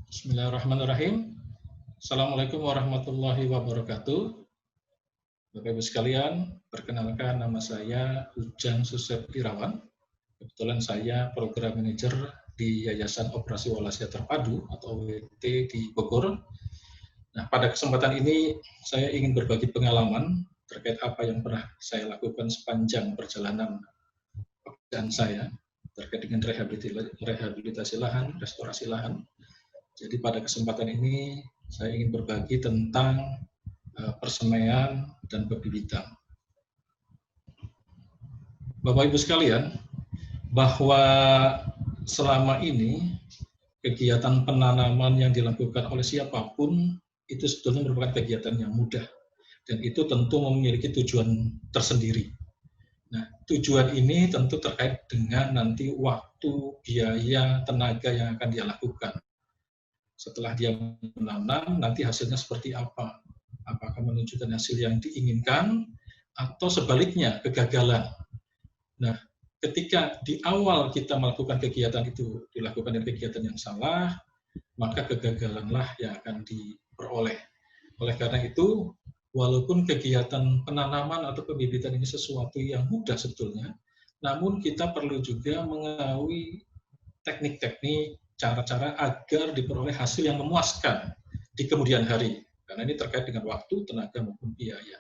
Bismillahirrahmanirrahim. Assalamualaikum warahmatullahi wabarakatuh. Bapak Ibu sekalian, perkenalkan nama saya Ujang Susep Irawan. Kebetulan saya program manajer di Yayasan Operasi Walasia Terpadu atau OWT di Bogor. Nah, pada kesempatan ini saya ingin berbagi pengalaman terkait apa yang pernah saya lakukan sepanjang perjalanan pekerjaan saya terkait dengan rehabilitasi lahan, restorasi lahan. Jadi pada kesempatan ini saya ingin berbagi tentang persemaian dan pembibitan. Bapak Ibu sekalian, bahwa selama ini kegiatan penanaman yang dilakukan oleh siapapun itu sebetulnya merupakan kegiatan yang mudah dan itu tentu memiliki tujuan tersendiri. Nah, tujuan ini tentu terkait dengan nanti waktu, biaya, tenaga yang akan dia lakukan. Setelah dia menanam, nanti hasilnya seperti apa? Apakah menunjukkan hasil yang diinginkan atau sebaliknya kegagalan? Nah, ketika di awal kita melakukan kegiatan itu dilakukan dengan kegiatan yang salah, maka kegagalanlah yang akan diperoleh. Oleh karena itu, walaupun kegiatan penanaman atau pembibitan ini sesuatu yang mudah sebetulnya, namun kita perlu juga mengetahui teknik-teknik, cara-cara agar diperoleh hasil yang memuaskan di kemudian hari. Karena ini terkait dengan waktu, tenaga, maupun biaya.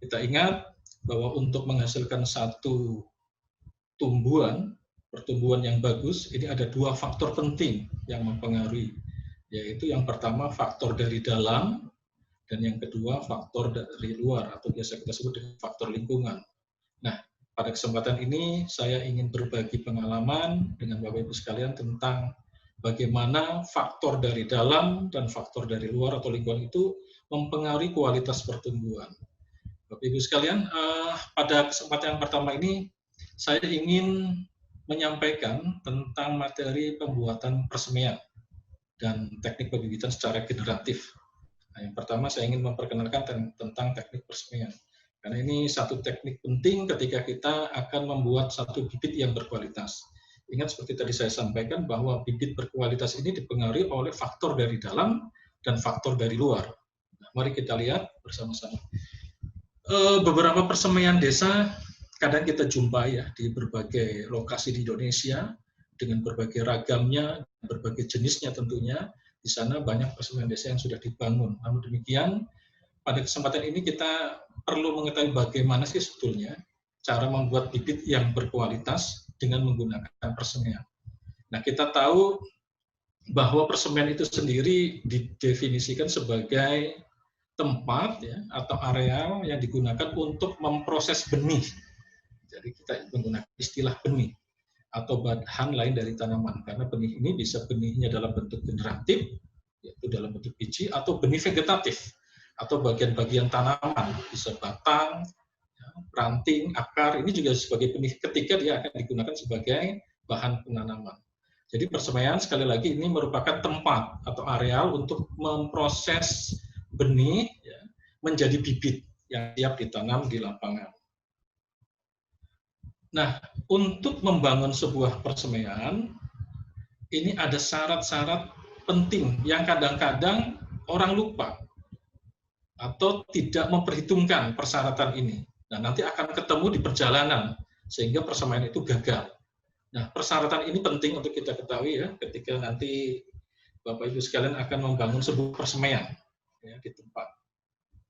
Kita ingat bahwa untuk menghasilkan satu pertumbuhan yang bagus, ini ada dua faktor penting yang mempengaruhi, yaitu yang pertama faktor dari dalam, dan yang kedua faktor dari luar, atau biasa kita sebut dengan faktor lingkungan. Nah, pada kesempatan ini saya ingin berbagi pengalaman dengan Bapak Ibu sekalian tentang bagaimana faktor dari dalam dan faktor dari luar atau lingkungan itu mempengaruhi kualitas pertumbuhan. Bapak Ibu sekalian, pada kesempatan yang pertama ini saya ingin menyampaikan tentang materi pembuatan persemaian dan teknik pembibitan secara generatif. Nah, yang pertama saya ingin memperkenalkan tentang teknik persemaian. Karena ini satu teknik penting ketika kita akan membuat satu bibit yang berkualitas. Ingat seperti tadi saya sampaikan bahwa bibit berkualitas ini dipengaruhi oleh faktor dari dalam dan faktor dari luar. Nah, mari kita lihat bersama-sama. Beberapa persemaian desa kadang kita jumpai ya di berbagai lokasi di Indonesia dengan berbagai ragamnya, berbagai jenisnya tentunya. Di sana banyak persemaian desa yang sudah dibangun. Namun demikian, pada kesempatan ini kita perlu mengetahui bagaimana sih sebetulnya cara membuat bibit yang berkualitas dengan menggunakan persemaian. Nah, kita tahu bahwa persemaian itu sendiri didefinisikan sebagai tempat ya, atau areal yang digunakan untuk memproses benih. Jadi kita menggunakan istilah benih atau bahan lain dari tanaman, karena benih ini bisa benihnya dalam bentuk generatif, yaitu dalam bentuk biji, atau benih vegetatif, atau bagian-bagian tanaman, bisa batang, ranting, akar, ini juga sebagai benih ketika dia akan digunakan sebagai bahan penanaman. Jadi persemaian sekali lagi ini merupakan tempat atau areal untuk memproses benih ya, menjadi bibit yang siap ditanam di lapangan. Nah, untuk membangun sebuah persemaian, ini ada syarat-syarat penting yang kadang-kadang orang lupa atau tidak memperhitungkan persyaratan ini. Nah, nanti akan ketemu di perjalanan, sehingga persemaian itu gagal. Nah, persyaratan ini penting untuk kita ketahui ya, ketika nanti Bapak Ibu sekalian akan membangun sebuah persemaian ya, di tempat.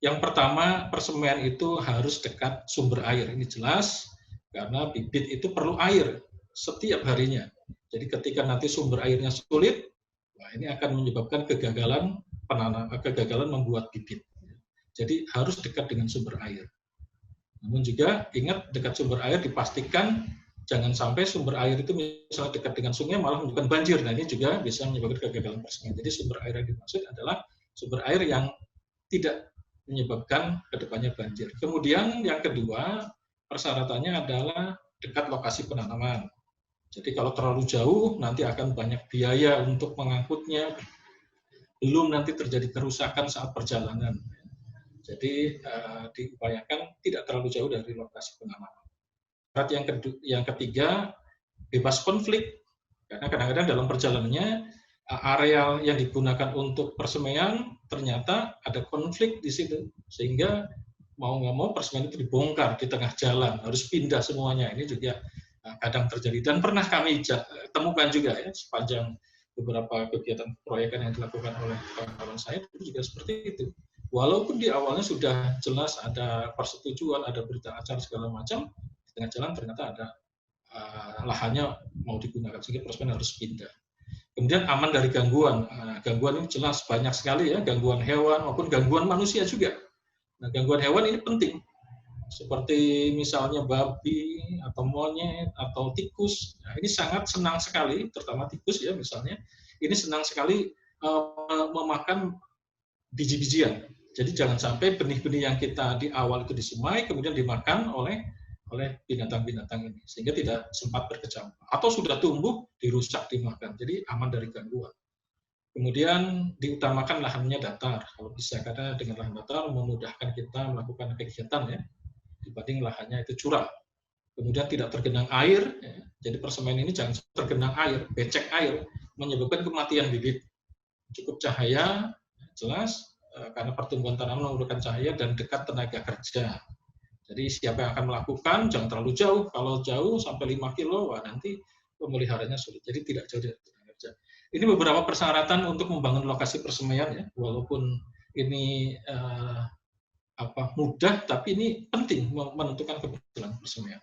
Yang pertama, persemaian itu harus dekat sumber air. Ini jelas, karena bibit itu perlu air setiap harinya. Jadi ketika nanti sumber airnya sulit, nah ini akan menyebabkan kegagalan membuat bibit. Jadi harus dekat dengan sumber air. Namun juga ingat, dekat sumber air dipastikan jangan sampai sumber air itu misalnya dekat dengan sungai malah menyebabkan banjir. Nah ini juga bisa menyebabkan kegagalan persemaian. Jadi sumber air yang dimaksud adalah sumber air yang tidak menyebabkan kedepannya banjir. Kemudian yang kedua, persyaratannya adalah dekat lokasi penanaman. Jadi kalau terlalu jauh nanti akan banyak biaya untuk mengangkutnya, belum nanti terjadi kerusakan saat perjalanan. Jadi diupayakan tidak terlalu jauh dari lokasi penanaman. Syarat yang ketiga, bebas konflik, karena kadang-kadang dalam perjalanannya areal yang digunakan untuk persemaian ternyata ada konflik di situ, sehingga mau nggak mau persemaian itu dibongkar di tengah jalan, harus pindah semuanya. Ini juga kadang terjadi dan pernah kami temukan juga ya sepanjang beberapa kegiatan proyekan yang dilakukan oleh kawan-kawan saya itu juga seperti itu. Walaupun di awalnya sudah jelas ada persetujuan, ada berita acara segala macam, di tengah jalan ternyata ada lahannya mau digunakan sehingga persemaian harus pindah. Kemudian aman dari gangguan. Gangguan ini jelas banyak sekali ya, gangguan hewan maupun gangguan manusia juga. Nah, gangguan hewan ini penting. Seperti misalnya babi atau monyet atau tikus. Nah, ini sangat senang sekali, terutama tikus ya misalnya. Ini senang sekali memakan biji-bijian. Jadi jangan sampai benih-benih yang kita di awal itu disemai kemudian dimakan oleh binatang-binatang ini sehingga tidak sempat berkecamuk atau sudah tumbuh dirusak dimakan. Jadi aman dari gangguan. Kemudian diutamakan lahannya datar kalau bisa karena dengan lahan datar memudahkan kita melakukan kegiatan ya dibanding lahannya itu curam. Kemudian tidak tergenang air, ya. Jadi persemaian ini jangan tergenang air, becek air menyebabkan kematian bibit. Cukup cahaya jelas karena pertumbuhan tanaman memerlukan cahaya dan dekat tenaga kerja. Jadi siapa yang akan melakukan jangan terlalu jauh. Kalau jauh sampai 5 kilo, wah nanti pemeliharanya sulit. Jadi tidak jauh dari tenaga kerja. Ini beberapa persyaratan untuk membangun lokasi persemaian ya. Walaupun ini mudah, tapi ini penting menentukan keberhasilan persemaian.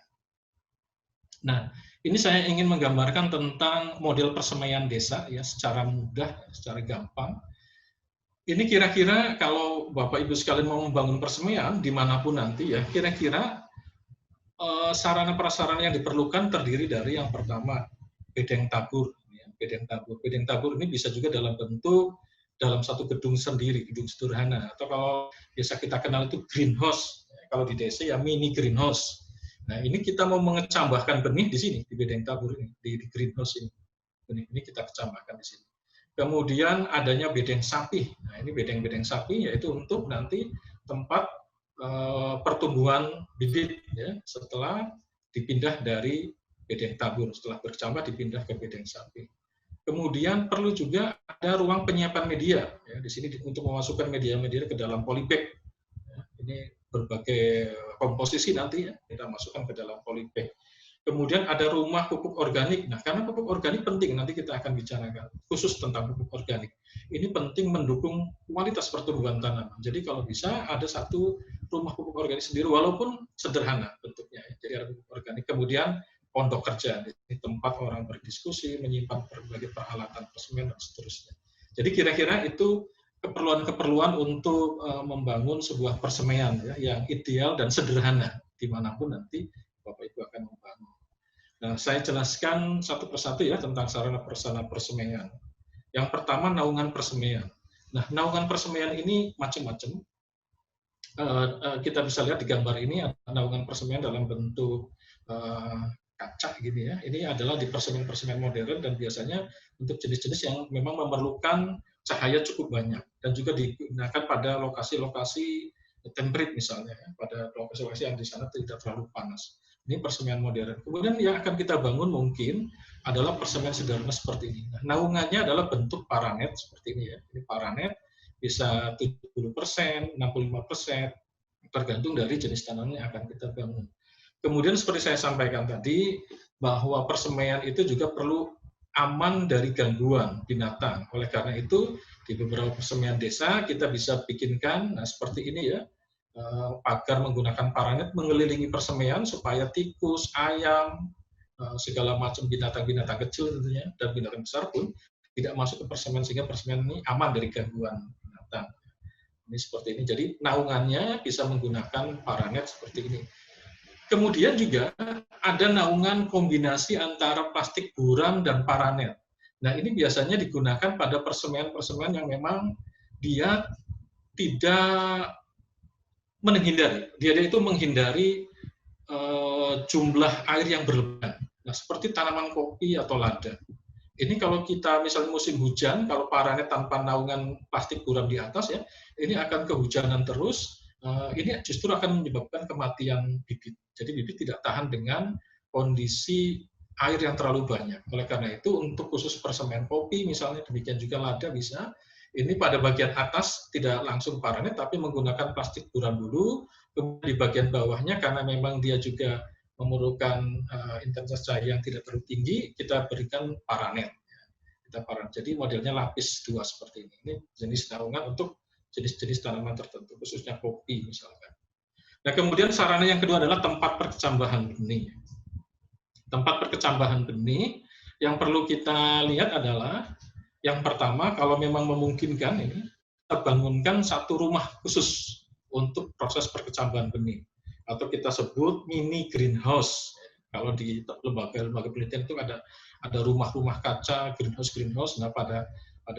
Nah, ini saya ingin menggambarkan tentang model persemaian desa ya secara mudah, secara gampang. Ini kira-kira kalau Bapak Ibu sekalian mau membangun persemaian dimanapun nanti ya, kira-kira sarana prasarana yang diperlukan terdiri dari yang pertama bedeng tabur. Ya, bedeng tabur. Bedeng tabur ini bisa juga dalam bentuk dalam satu gedung sendiri, gedung sederhana. Atau kalau biasa kita kenal itu greenhouse. Kalau di desa ya mini greenhouse. Nah ini kita mau mengecambahkan benih di sini, di bedeng tabur ini, di greenhouse ini. Benih ini kita kecambahkan di sini. Kemudian adanya bedeng sapi. Nah, ini bedeng-bedeng sapi yaitu untuk nanti tempat pertumbuhan bibit ya, setelah dipindah dari bedeng tabur, setelah bercambah dipindah ke bedeng sapi. Kemudian perlu juga ada ruang penyiapan media ya, di sini untuk memasukkan media-media ke dalam polybag. Ya, ini berbagai komposisi nanti ya kita masukkan ke dalam polybag. Kemudian ada rumah pupuk organik. Nah, karena pupuk organik penting, nanti kita akan bicarakan khusus tentang pupuk organik. Ini penting mendukung kualitas pertumbuhan tanaman. Jadi kalau bisa ada satu rumah pupuk organik sendiri, walaupun sederhana bentuknya. Jadi ada pupuk organik. Kemudian pondok kerja, di tempat orang berdiskusi, menyimpan berbagai peralatan persemaian dan seterusnya. Jadi kira-kira itu keperluan-keperluan untuk membangun sebuah persemaian ya, yang ideal dan sederhana dimanapun nanti Bapak Ibu akan membangun. Nah, saya jelaskan satu persatu ya tentang sarana prasarana persemaian. Yang pertama naungan persemaian. Nah, naungan persemaian ini macam-macam. Kita bisa lihat di gambar ini ada naungan persemaian dalam bentuk kaca gini ya. Ini adalah di persemaian-persemaian modern dan biasanya untuk jenis-jenis yang memang memerlukan cahaya cukup banyak dan juga digunakan pada lokasi-lokasi temperate misalnya ya, pada lokasi-lokasi yang di sana tidak terlalu panas. Ini persemaian modern. Kemudian yang akan kita bangun mungkin adalah persemaian sederhana seperti ini. Nah, naungannya adalah bentuk paranet seperti ini ya. Ini paranet bisa 70%, 65%, tergantung dari jenis tanaman yang akan kita bangun. Kemudian seperti saya sampaikan tadi, bahwa persemaian itu juga perlu aman dari gangguan binatang. Oleh karena itu, di beberapa persemaian desa kita bisa bikinkan nah, seperti ini ya, pagar menggunakan paranet mengelilingi persemaian supaya tikus, ayam, segala macam binatang-binatang kecil tentunya dan binatang besar pun tidak masuk ke persemaian sehingga persemaian ini aman dari gangguan binatang. Ini seperti ini. Jadi naungannya bisa menggunakan paranet seperti ini. Kemudian juga ada naungan kombinasi antara plastik buram dan paranet. Nah ini biasanya digunakan pada persemaian-persemaian yang memang dia tidak menghindari, dia itu menghindari jumlah air yang berlebihan. Nah, seperti tanaman kopi atau lada. Ini kalau kita misalnya musim hujan, kalau paranet tanpa naungan plastik buram di atas ya, ini akan kehujanan terus. Ini justru akan menyebabkan kematian bibit. Jadi bibit tidak tahan dengan kondisi air yang terlalu banyak. Oleh karena itu, untuk khusus persemen kopi, misalnya demikian juga lada bisa, ini pada bagian atas tidak langsung paranet, tapi menggunakan plastik buram dulu, kemudian di bagian bawahnya karena memang dia juga memerlukan intensitas cahaya yang tidak terlalu tinggi, kita berikan paranet. Jadi modelnya lapis 2 seperti ini. Ini jenis naungan untuk jenis-jenis tanaman tertentu, khususnya kopi misalkan. Nah, kemudian sarana yang kedua adalah tempat perkecambahan benih. Tempat perkecambahan benih yang perlu kita lihat adalah yang pertama, kalau memang memungkinkan ini, kita bangunkan satu rumah khusus untuk proses perkecambahan benih. Atau kita sebut mini greenhouse. Kalau di lembaga penelitian itu ada rumah-rumah kaca, greenhouse. Nah, pada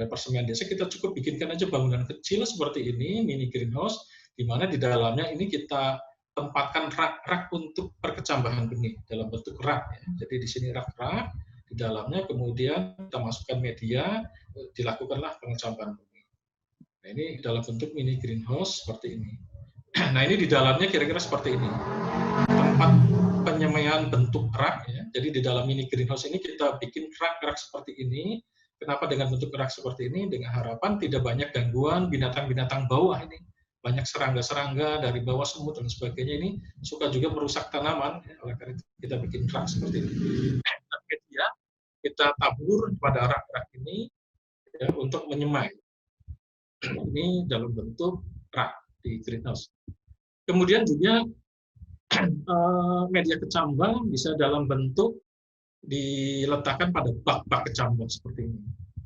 persemaian desa kita cukup bikinkan aja bangunan kecil seperti ini, mini greenhouse, di mana di dalamnya ini kita tempatkan rak-rak untuk perkecambahan benih dalam bentuk rak. Ya. Jadi di sini rak-rak, di dalamnya kemudian kita masukkan media, dilakukanlah pengecambahan benih. Nah, ini dalam bentuk mini greenhouse seperti ini. Nah, ini di dalamnya kira-kira seperti ini. Tempat penyemaian bentuk rak, ya. Jadi di dalam mini greenhouse ini kita bikin rak-rak seperti ini. Kenapa dengan bentuk rak seperti ini? Dengan harapan tidak banyak gangguan binatang-binatang bawah ini. Banyak serangga-serangga dari bawah, semut dan sebagainya ini suka juga merusak tanaman. Ya. Oleh karena itu kita bikin rak seperti ini. Media kita tabur pada rak-rak ini ya, untuk menyemai. Ini dalam bentuk rak di greenhouse. Kemudian juga media kecambah bisa dalam bentuk diletakkan pada bak-bak kecambah seperti ini.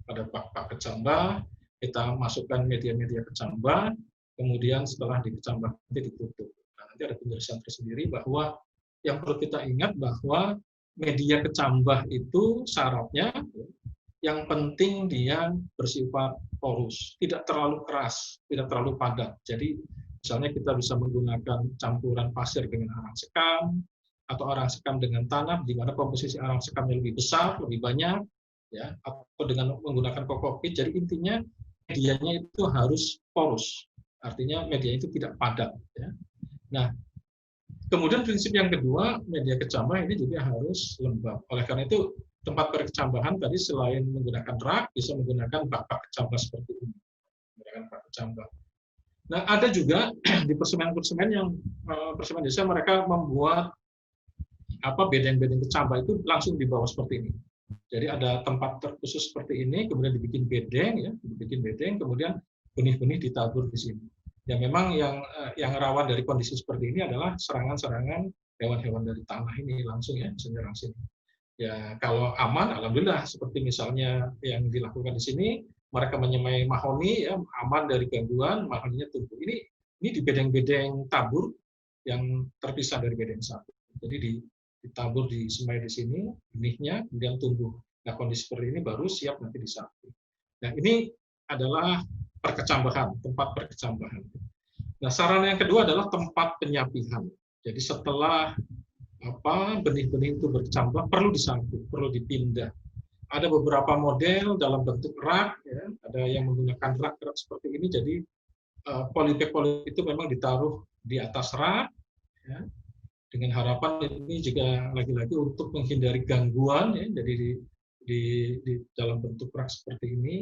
Pada bak-bak kecambah kita masukkan media-media kecambah, kemudian setelah dikecambah nanti ditutup. Nah, nanti ada penjelasan tersendiri bahwa yang perlu kita ingat bahwa media kecambah itu syaratnya yang penting dia bersifat porus, tidak terlalu keras, tidak terlalu padat. Jadi misalnya kita bisa menggunakan campuran pasir dengan arang sekam, atau arang sekam dengan tanah, di mana komposisi arang sekamnya lebih besar, lebih banyak, ya, atau dengan menggunakan kokopit. Jadi intinya medianya itu harus porus, artinya media itu tidak padat. Ya. Nah, kemudian prinsip yang kedua, media kecambah ini juga harus lembab. Oleh karena itu, tempat perkecambahan tadi selain menggunakan rak, bisa menggunakan bak-bak kecambah seperti ini. Menggunakan bak kecambah. Nah, ada juga di persemen-persemen yang persemen desa mereka membuat bedeng-bedeng kecambah itu langsung di bawah seperti ini. Jadi ada tempat terkhusus seperti ini, kemudian dibikin bedeng, ya, dibikin bedeng, kemudian benih-benih ditabur di sini. Ya memang yang rawan dari kondisi seperti ini adalah serangan-serangan hewan-hewan dari tanah ini langsung ya, menyerang sini. Ya kalau aman, alhamdulillah. Seperti misalnya yang dilakukan di sini, mereka menyemai mahoni, ya aman dari gangguan, mahoninya tumbuh. Ini di bedeng-bedeng tabur yang terpisah dari bedeng sapi. Jadi ditabur, disemai di sini, benihnya, kemudian tumbuh. Nah kondisi seperti ini baru siap nanti disapi. Nah ini adalah perkecambahan, tempat perkecambahan. Nah sarana yang kedua adalah tempat penyapihan. Jadi setelah benih-benih itu berkecambah, perlu disapi, perlu dipindah. Ada beberapa model dalam bentuk rak, ya, ada yang menggunakan rak seperti ini. Jadi polybag itu memang ditaruh di atas rak, ya, dengan harapan ini juga lagi-lagi untuk menghindari gangguan, ya, jadi di dalam bentuk rak seperti ini.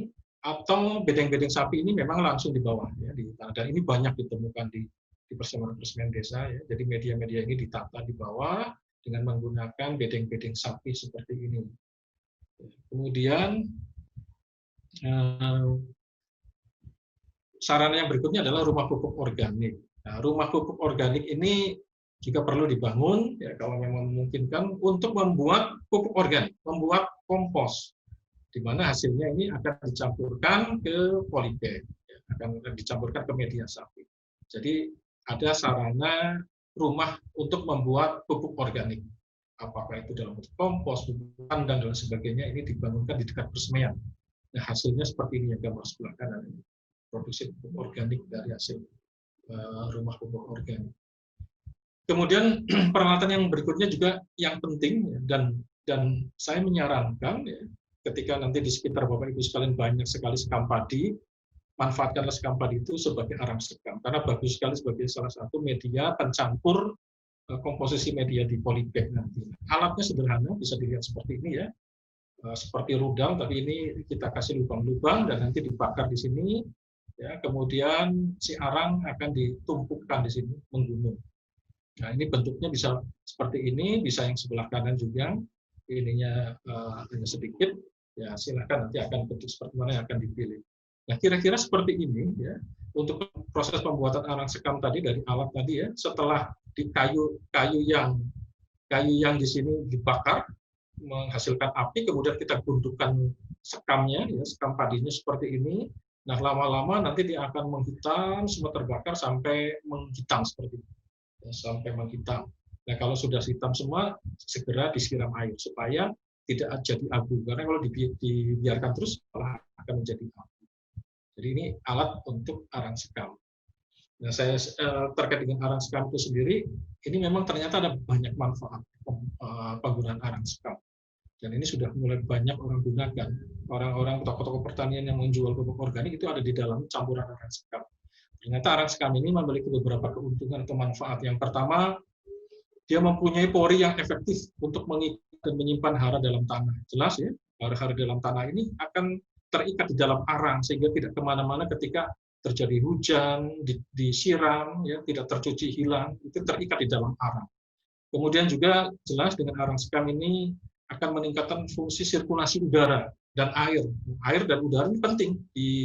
Atau bedeng-bedeng sapi ini memang langsung di bawah, ya, dan ini banyak ditemukan di persemen-persemen desa, ya. Jadi media-media ini ditata di bawah dengan menggunakan bedeng-bedeng sapi seperti ini. Kemudian sarana yang berikutnya adalah rumah pupuk organik. Nah, rumah pupuk organik ini juga perlu dibangun, ya, kalau memang memungkinkan, untuk membuat pupuk organik, membuat kompos, di mana hasilnya ini akan dicampurkan ke polybag, ya, akan dicampurkan ke media sapi. Jadi ada sarana rumah untuk membuat pupuk organik. Apakah itu dalam bentuk kompos, pupuk kandang, dan sebagainya, ini dibangunkan di dekat persemaian. Nah, hasilnya seperti ini yang gambar sebelah kanan ini. Produksi pupuk organik dari hasil rumah pupuk organik. Kemudian peralatan yang berikutnya juga yang penting, dan saya menyarankan, ya, ketika nanti di sekitar Bapak Ibu sekalian banyak sekali sekam padi, manfaatkanlah sekam padi itu sebagai arang sekam, karena bagus sekali sebagai salah satu media pencampur komposisi media di polybag nanti. Alatnya sederhana, bisa dilihat seperti ini ya, seperti rudal, tapi ini kita kasih lubang-lubang dan nanti dibakar di sini, ya. Kemudian si arang akan ditumpukkan di sini menggunung. Nah, ini bentuknya bisa seperti ini, bisa yang sebelah kanan juga, ininya hanya sedikit, ya silakan nanti akan bentuk seperti mana yang akan dipilih. Nah, kira-kira seperti ini ya, untuk proses pembuatan arang sekam tadi dari alat tadi ya, setelah di kayu yang di sini dibakar menghasilkan api, kemudian kita gundukan sekamnya, ya, sekam padinya seperti ini. Nah, lama-lama nanti dia akan menghitam, semua terbakar sampai menghitam seperti ini. Ya, sampai menghitam. Nah, kalau sudah hitam semua, segera disiram air supaya tidak jadi abu. Karena kalau dibiarkan terus, malah akan menjadi abu. Jadi ini alat untuk arang sekam. Nah, saya terkait dengan arang sekam itu sendiri, ini memang ternyata ada banyak manfaat penggunaan arang sekam. Dan ini sudah mulai banyak orang gunakan. Orang-orang toko-toko pertanian yang menjual pupuk organik itu ada di dalam campuran arang sekam. Ternyata arang sekam ini memiliki beberapa keuntungan atau manfaat. Yang pertama, dia mempunyai pori yang efektif untuk mengikat dan menyimpan hara dalam tanah. Jelas ya, hara-hara dalam tanah ini akan terikat di dalam arang sehingga tidak kemana-mana ketika terjadi hujan, disiram, ya, tidak tercuci hilang, itu terikat di dalam arang. Kemudian juga jelas dengan arang sekam ini akan meningkatkan fungsi sirkulasi udara dan air. Air dan udara ini penting,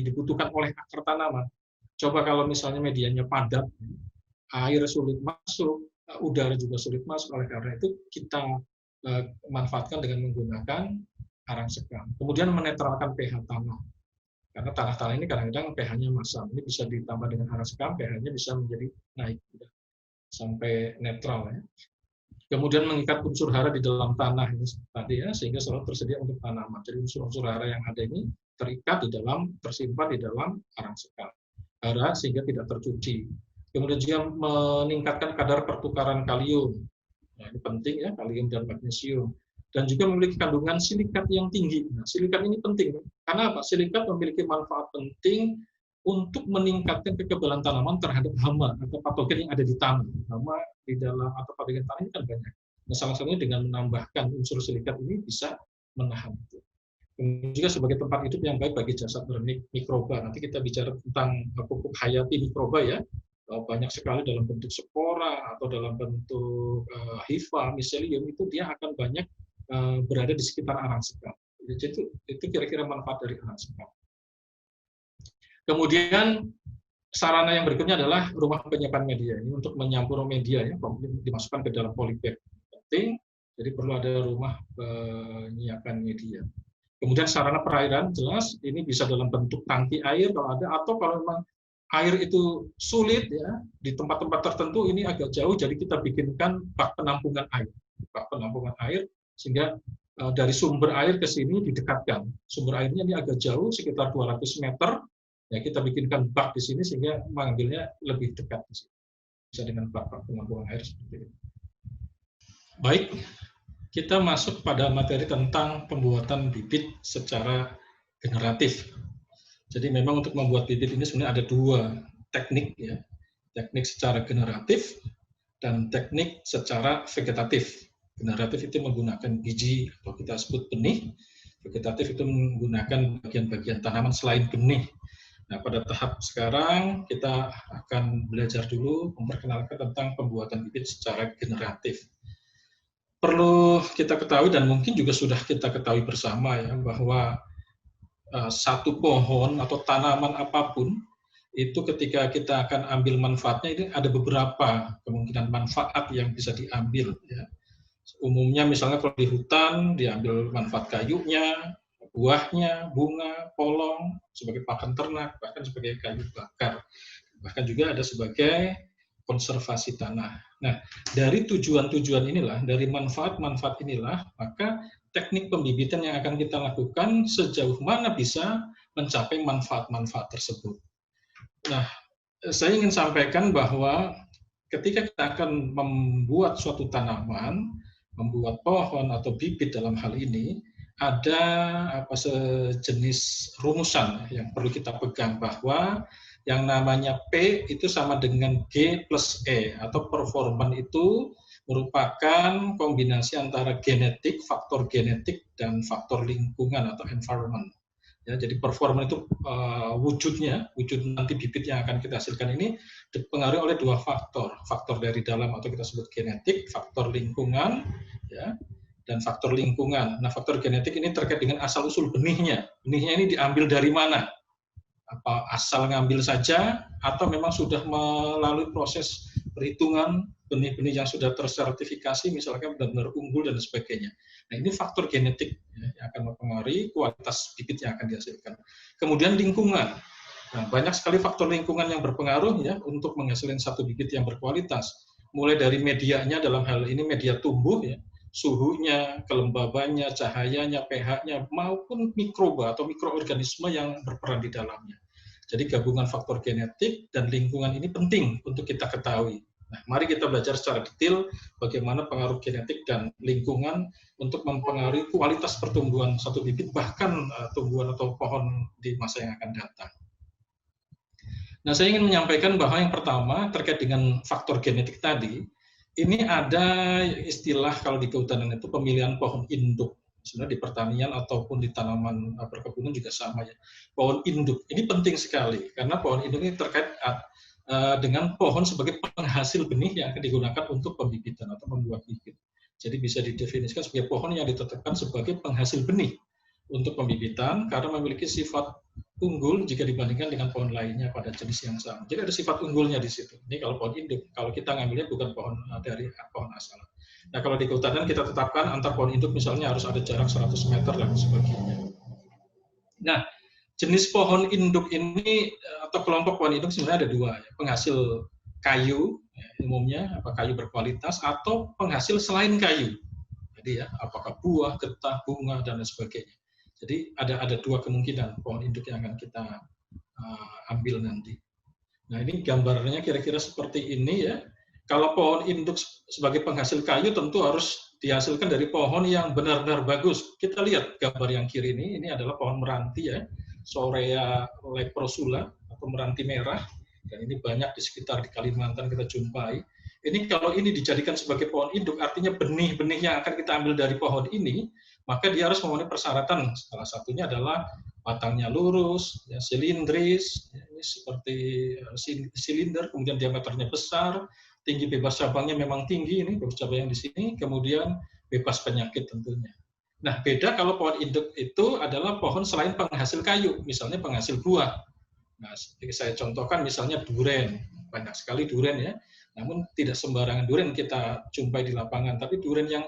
dibutuhkan oleh akar tanaman. Coba kalau misalnya medianya padat, air sulit masuk, udara juga sulit masuk, oleh karena itu kita manfaatkan dengan menggunakan arang sekam. Kemudian menetralkan pH tanah. Karena tanah-tanah ini kadang-kadang pH-nya masam. Ini bisa ditambah dengan arang sekam, pH-nya bisa menjadi naik sampai netral ya. Kemudian mengikat unsur hara di dalam tanah ini tadi ya, sehingga selalu tersedia untuk tanaman. Jadi unsur-unsur hara yang ada ini terikat di dalam, tersimpan di dalam arang sekam. Hara sehingga tidak tercuci. Kemudian juga meningkatkan kadar pertukaran kalium. Nah, ini penting ya, kalium dan magnesium. Dan juga memiliki kandungan silikat yang tinggi. Nah, silikat ini penting. Karena apa? Silikat memiliki manfaat penting untuk meningkatkan kekebalan tanaman terhadap hama atau patogen yang ada di tanah. Hama di dalam atau patogen tanah ini kan banyak. Nah, salah satunya dengan menambahkan unsur silikat ini bisa menahan itu. Kemudian juga sebagai tempat hidup yang baik bagi jasad mikroba. Nanti kita bicara tentang pupuk hayati mikroba ya. Banyak sekali dalam bentuk spora atau dalam bentuk hifa, miselium, itu dia akan banyak berada di sekitar arang sekam. Jadi itu kira-kira manfaat dari arang sekam. Kemudian sarana yang berikutnya adalah rumah penyimpanan media. Ini untuk menyampur media ya, dimasukkan ke dalam polybag. Penting, jadi perlu ada rumah penyimpanan media. Kemudian sarana perairan jelas ini bisa dalam bentuk tangki air kalau ada, atau kalau memang air itu sulit ya di tempat-tempat tertentu ini agak jauh, jadi kita bikinkan bak penampungan air. Bak penampungan air sehingga dari sumber air ke sini didekatkan. Sumber airnya ini agak jauh sekitar 200 meter. Ya, kita bikinkan bak di sini sehingga mengambilnya lebih dekat di sini. Bisa dengan bak penampungan air seperti ini. Baik, kita masuk pada materi tentang pembuatan bibit secara generatif. Jadi memang untuk membuat bibit ini sebenarnya ada dua teknik ya. Teknik secara generatif dan teknik secara vegetatif. Generatif itu menggunakan biji atau kita sebut benih. Vegetatif itu menggunakan bagian-bagian tanaman selain benih. Nah, pada tahap sekarang kita akan belajar dulu memperkenalkan tentang pembuatan bibit secara generatif. Perlu kita ketahui dan mungkin juga sudah kita ketahui bersama ya bahwa satu pohon atau tanaman apapun itu ketika kita akan ambil manfaatnya ini ada beberapa kemungkinan manfaat yang bisa diambil ya. Umumnya misalnya kalau di hutan diambil manfaat kayunya, buahnya, bunga, polong sebagai pakan ternak, bahkan sebagai kayu bakar, bahkan juga ada sebagai konservasi tanah. Nah, dari tujuan-tujuan inilah, dari manfaat-manfaat inilah, maka teknik pembibitan yang akan kita lakukan sejauh mana bisa mencapai manfaat-manfaat tersebut. Nah, saya ingin sampaikan bahwa ketika kita akan membuat suatu tanaman, membuat pohon atau bibit dalam hal ini, ada sejenis rumusan yang perlu kita pegang bahwa yang namanya P itu sama dengan G plus E atau performan itu merupakan kombinasi antara genetik, faktor genetik, dan faktor lingkungan atau environment. Ya, jadi performa itu wujud nanti bibit yang akan kita hasilkan ini dipengaruhi oleh dua faktor dari dalam atau kita sebut genetik, faktor lingkungan, ya, dan faktor lingkungan. Nah, faktor genetik ini terkait dengan asal-usul benihnya. Benihnya ini diambil dari mana? Apa asal ngambil saja, atau memang sudah melalui proses perhitungan benih-benih yang sudah tersertifikasi, misalkan benar-benar unggul dan sebagainya. Nah, ini faktor genetik ya, yang akan mempengaruhi kualitas bibit yang akan dihasilkan. Kemudian lingkungan. Nah, banyak sekali faktor lingkungan yang berpengaruh ya untuk menghasilkan satu bibit yang berkualitas. Mulai dari medianya, dalam hal ini media tumbuh ya, suhunya, kelembabannya, cahayanya, pH-nya, maupun mikroba atau mikroorganisme yang berperan di dalamnya. Jadi gabungan faktor genetik dan lingkungan ini penting untuk kita ketahui. Nah, mari kita belajar secara detail bagaimana pengaruh genetik dan lingkungan untuk mempengaruhi kualitas pertumbuhan satu bibit, bahkan tumbuhan atau pohon di masa yang akan datang. Nah, saya ingin menyampaikan bahwa yang pertama terkait dengan faktor genetik tadi, ini ada istilah kalau di kehutanan itu pemilihan pohon induk. Sebenarnya di pertanian ataupun di tanaman perkebunan juga sama ya. Pohon induk ini penting sekali karena pohon induk ini terkait dengan pohon sebagai penghasil benih yang akan digunakan untuk pembibitan atau membuat bibit. Jadi bisa didefinisikan sebagai pohon yang ditetapkan sebagai penghasil benih untuk pembibitan karena memiliki sifat unggul jika dibandingkan dengan pohon lainnya pada jenis yang sama. Jadi ada sifat unggulnya di situ. Ini kalau pohon induk, kalau kita ngambilnya bukan pohon dari pohon asal. Nah, kalau di kehutanan kita tetapkan antar pohon induk misalnya harus ada jarak 100 meter dan sebagainya. Nah, jenis pohon induk ini atau kelompok pohon induk sebenarnya ada dua, ya. Penghasil kayu ya, umumnya apa kayu berkualitas atau penghasil selain kayu. Jadi ya, apakah buah, getah, bunga dan lain sebagainya. Jadi ada dua kemungkinan pohon induk yang akan kita ambil nanti. Nah, ini gambarnya kira-kira seperti ini ya. Kalau pohon induk sebagai penghasil kayu tentu harus dihasilkan dari pohon yang benar-benar bagus. Kita lihat gambar yang kiri ini adalah pohon meranti ya, Sorea leprosula atau meranti merah. Dan ini banyak di sekitar di Kalimantan kita jumpai. Ini kalau ini dijadikan sebagai pohon induk, artinya benih-benih yang akan kita ambil dari pohon ini, maka dia harus memenuhi persyaratan. Salah satunya adalah batangnya lurus, ya, silindris, ya, ini seperti silinder, kemudian diameternya besar, tinggi bebas cabangnya memang tinggi, ini bebas cabang yang di sini, kemudian bebas penyakit tentunya. Nah, beda kalau pohon induk itu adalah pohon selain penghasil kayu, misalnya penghasil buah. Nah, saya contohkan misalnya duren, banyak sekali duren ya, namun tidak sembarangan duren kita jumpai di lapangan, tapi duren yang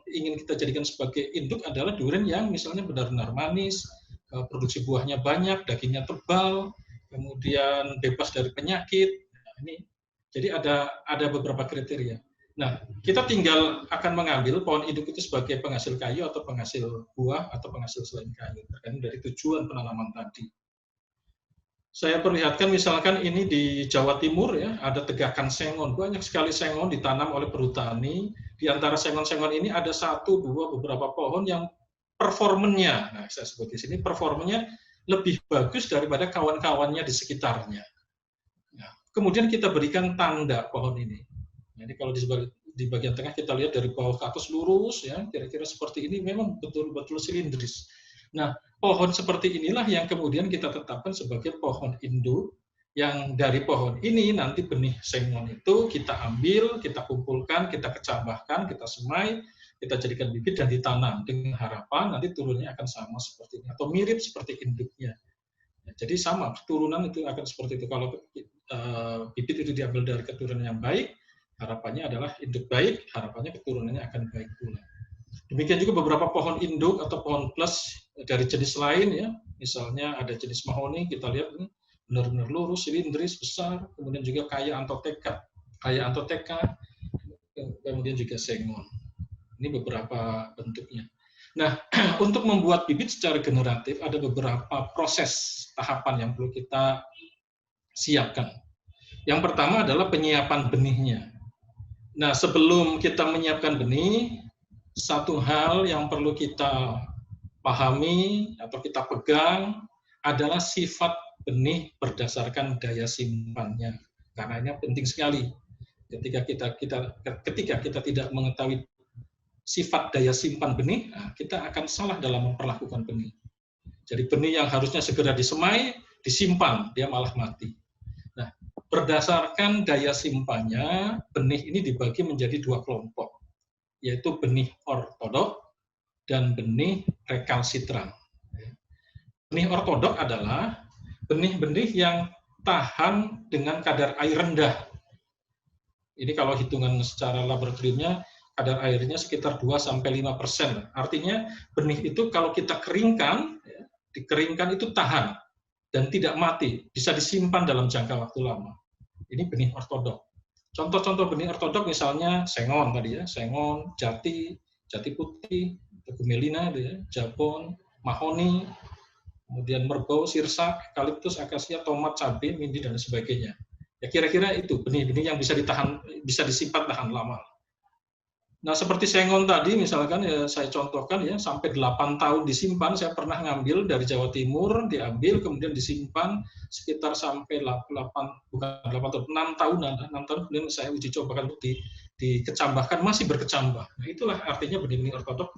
ingin kita jadikan sebagai induk adalah duren yang misalnya benar-benar manis, produksi buahnya banyak, dagingnya tebal, kemudian bebas dari penyakit. Nah, ini jadi ada beberapa kriteria. Nah, kita tinggal akan mengambil pohon induk itu sebagai penghasil kayu atau penghasil buah atau penghasil selain kayu, tergantung dari tujuan penanaman tadi. Saya perlihatkan misalkan ini di Jawa Timur ya, ada tegakan sengon, banyak sekali sengon ditanam oleh perhutani. Di antara sengon-sengon ini ada satu, dua, beberapa pohon yang performanya, nah saya sebut di sini performanya lebih bagus daripada kawan-kawannya di sekitarnya. Nah, kemudian kita berikan tanda pohon ini. Jadi kalau di bagian tengah kita lihat dari bawah ke atas lurus ya, kira-kira seperti ini memang betul-betul silindris. Nah, pohon seperti inilah yang kemudian kita tetapkan sebagai pohon induk, yang dari pohon ini nanti benih sengon itu kita ambil, kita kumpulkan, kita kecambahkan, kita semai, kita jadikan bibit dan ditanam dengan harapan nanti turunnya akan sama seperti ini atau mirip seperti induknya. Jadi sama, keturunan itu akan seperti itu. Kalau bibit itu diambil dari keturunan yang baik, harapannya adalah induk baik, harapannya keturunannya akan baik pula. Demikian juga beberapa pohon induk atau pohon plus dari jenis lain ya, misalnya ada jenis mahoni, kita lihat ini benar-benar lurus, silindris, besar, kemudian juga kaya antoteka, kemudian juga sengon. Ini beberapa bentuknya. Nah, untuk membuat bibit secara generatif ada beberapa proses tahapan yang perlu kita siapkan. Yang pertama adalah penyiapan benihnya. Nah, sebelum kita menyiapkan benih, satu hal yang perlu kita pahami atau kita pegang adalah sifat benih berdasarkan daya simpannya. Karena ini penting sekali. Ketika kita tidak mengetahui sifat daya simpan benih, nah, kita akan salah dalam memperlakukan benih. Jadi benih yang harusnya segera disemai, disimpan, dia malah mati. Nah, berdasarkan daya simpannya, benih ini dibagi menjadi dua kelompok, yaitu benih ortodok dan benih rekalsitran. Benih ortodok adalah benih-benih yang tahan dengan kadar air rendah. Ini kalau hitungan secara laboratoriumnya, kadar airnya sekitar 2-5%. Artinya benih itu kalau kita keringkan, dikeringkan itu tahan dan tidak mati, bisa disimpan dalam jangka waktu lama. Ini benih ortodok. Contoh-contoh benih ortodok misalnya sengon tadi ya, sengon, jati, jati putih, gumelina, jabon, mahoni, kemudian merbau, sirsak, eukaliptus, akasia, tomat, cabai, mindi dan sebagainya. Ya kira-kira itu benih-benih yang bisa disimpan tahan lama. Nah, seperti sengon tadi misalkan ya saya contohkan ya sampai 8 tahun disimpan, saya pernah ngambil dari Jawa Timur, diambil kemudian disimpan sekitar sampai 6 tahun kemudian saya uji cobakan untuk dikecambahkan, masih berkecambah. Nah, itulah artinya benih-benih ortodok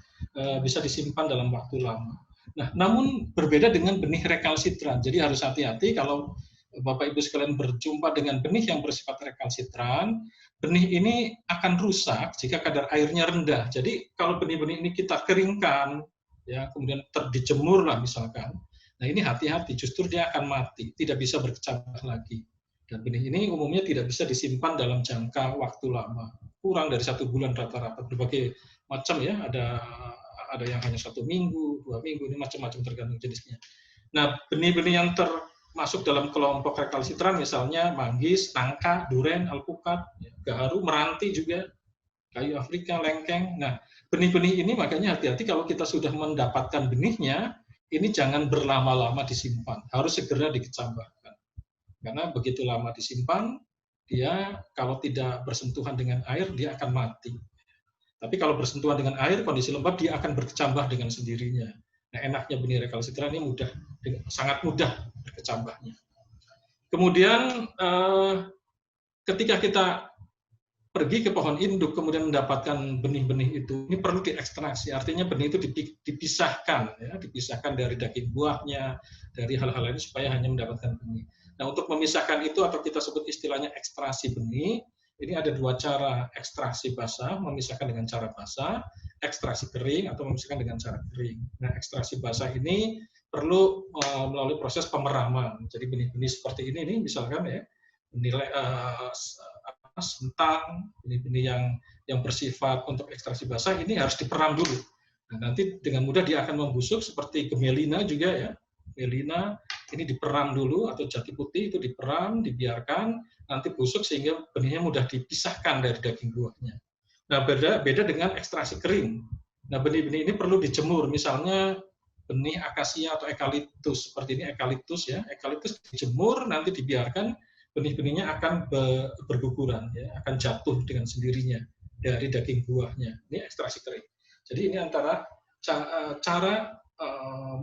bisa disimpan dalam waktu lama. Nah, namun berbeda dengan benih rekalsitran. Jadi harus hati-hati kalau Bapak Ibu sekalian berjumpa dengan benih yang bersifat rekalsitran, benih ini akan rusak jika kadar airnya rendah. Jadi kalau benih-benih ini kita keringkan, ya kemudian dijemur lah misalkan, nah ini hati-hati, justru dia akan mati, tidak bisa berkecambah lagi. Dan benih ini umumnya tidak bisa disimpan dalam jangka waktu lama, kurang dari 1 bulan rata-rata, berbagai macam ya, ada yang hanya 1 minggu, 2 minggu, ini macam-macam tergantung jenisnya. Nah, benih-benih yang masuk dalam kelompok rekalsitran misalnya manggis, nangka, duren, alpukat, gaharu, meranti juga, kayu Afrika, lengkeng. Nah, benih-benih ini makanya hati-hati kalau kita sudah mendapatkan benihnya, ini jangan berlama-lama disimpan, harus segera dikecambahkan. Karena begitu lama disimpan, dia kalau tidak bersentuhan dengan air, dia akan mati. Tapi kalau bersentuhan dengan air, kondisi lembab, dia akan berkecambah dengan sendirinya. Nah, enaknya benih rekalsitran ini sangat mudah berkecambahnya. Kemudian ketika kita pergi ke pohon induk kemudian mendapatkan benih-benih itu, ini perlu diekstraksi. Artinya benih itu dipisahkan, ya, dipisahkan dari daging buahnya, dari hal-hal lain supaya hanya mendapatkan benih. Nah, untuk memisahkan itu atau kita sebut istilahnya ekstraksi benih, ini ada 2 cara, ekstraksi basah, memisahkan dengan cara basah, ekstraksi kering atau memisahkan dengan cara kering. Nah, ekstraksi basah ini perlu melalui proses pemeraman. Jadi benih-benih seperti ini misalkan ya, nilai sentang, benih-benih yang bersifat untuk ekstraksi basah ini harus diperam dulu. Nah, nanti dengan mudah dia akan membusuk seperti gemelina juga ya. Gemelina ini diperam dulu atau jati putih itu diperam, dibiarkan nanti busuk sehingga benihnya mudah dipisahkan dari daging buahnya. Nah, beda dengan ekstraksi kering. Nah, benih-benih ini perlu dijemur, misalnya benih akasia atau eukaliptus, seperti ini eukaliptus ya, eukaliptus dijemur, nanti dibiarkan, benih-benihnya akan berguguran, ya, akan jatuh dengan sendirinya dari daging buahnya. Ini ekstraksi kering. Jadi ini antara cara